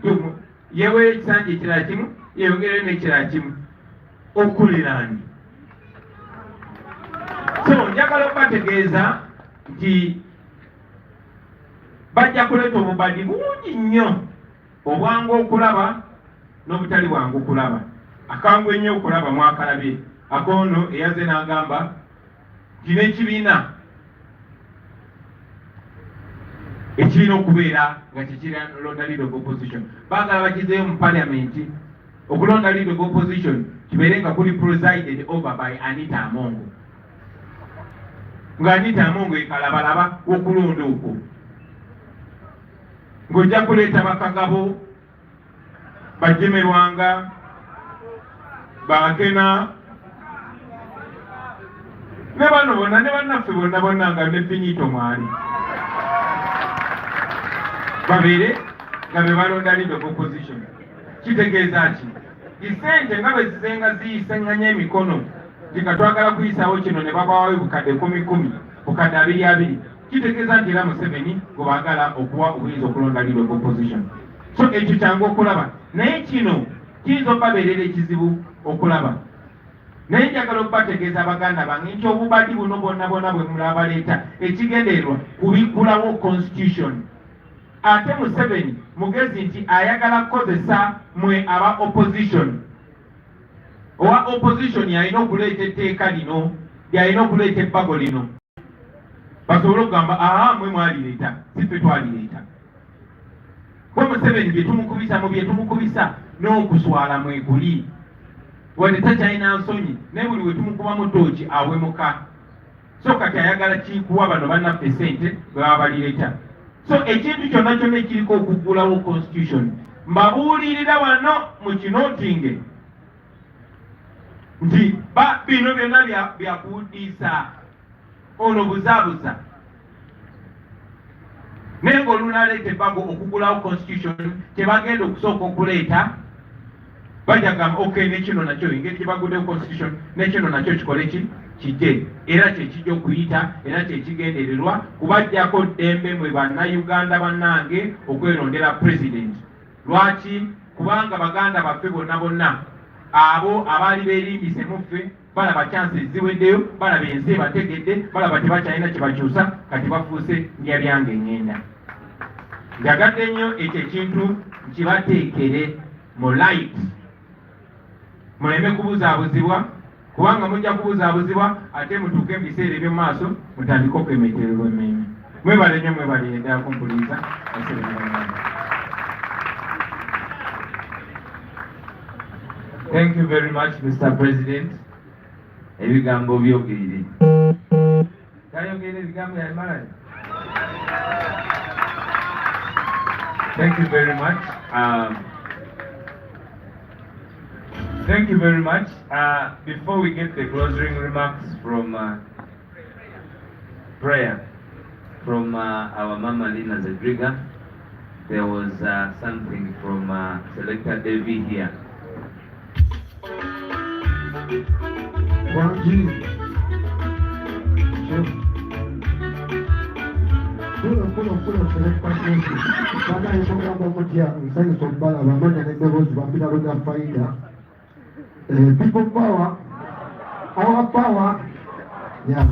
yewe ekisanja ekirala kimu yeyongere n'ekirala kimu okuliraani. So njagala okubategeeza nti bajja kuleeta obubadi bungi nnyo obwangu okulaba n'obutali bwangu okulaba. Akangu ennyo okulaba mwakalabye akono eyaze n'agamba nti n'ekibiina ekirina okubeera nga kikiralonda leader of opposition baagala bakizeeyo mu paliamenti okulonda leader of opposition kibeere nga kuli presided over by Anita Amongo nga Anita Amongo ekalabalaba okulonda okwo ng'ojja kuleeta bakagabo bajemerwanga bakena ne bano bonna ne bannaffe bonna nga ne Finito mwali babeere nga be balonda leader of opposition. Kitegeeza ki isente nga bwe zizenga ziyiseŋŋanya emikono nga twagala kuyisaawo kino ne babawayo bukadde 10 bukadde 2 kitegeeza nti era Museveni gwe baagala okuwa obuyinza okulonda leader of opposition. So ekyo kyangu okulaba naye kino kiyinza okubabeerera ekizibu okulaba. Naye njagala okubategeeza abaganda bange nti obubadi buno bonna bwe mulabaleeta ekigendererwa kubiggulawo constitution. Ate Museveni mugezi nti ayagala kukozesa mwe aba opposition. Owa opposition yalina okuleeta etteeka lino lyalina okuleeta ebbago lino basobole okugamba mwe mwalireeta si ffe twalireeta. Bwe Museveni bye tumukubisa n'okuswala mweguli wadde takyalina nsonyi naye buli we tumukubamu tooki awemuka. So kati ayagala kikuwa bano bannaffe ssente bwe baba balireeta. So ekintu kyonna kyonna ekiriko okuggulawo constitution mbabuulirira wano mu kinootinge nti bino byonna byakuwuddisa ono buzaabuza. Naye ng'olunaleeta ebbago okuggulawo constitution kyebagenda okusooka okuleeta bajagamba okay nekino nakyo engeri gyebaguddewo constitution nekino nakyo kikole ki kijje era kyekijja okuyita era kyekigendererwa kubajjako ddembe mwe bannayuganda bannange okwerondera president. Lwaki? Kubanga baganda baffe bonna abo abaali beerimbise muffe balaba chances ziweddeyo, balaba ensi ebategedde, balaba tebakyalina kyebakyusa, kati bafuuse ndyabyange engenda. Njagadde nnyo ekyo ekintu nkibateekere mu light muleme kubuzaabuzibwa, kubanga mujja kubuzaabuzibwa ate mutuuke mu biseera eby'omu maaso mutandike okwemetererwa emmeeme. Mwebale nnyo mwebale endala kumpuliza. Thank you very much, Mr. President. Ebigambo byogerere. Kayogere ebigambo yamala. Thank you very much. Thank you very much. Before we get the closing remarks from prayer from our Mama Lina Zedriga, there was something from Selector Devi here. People power, our power, yeah.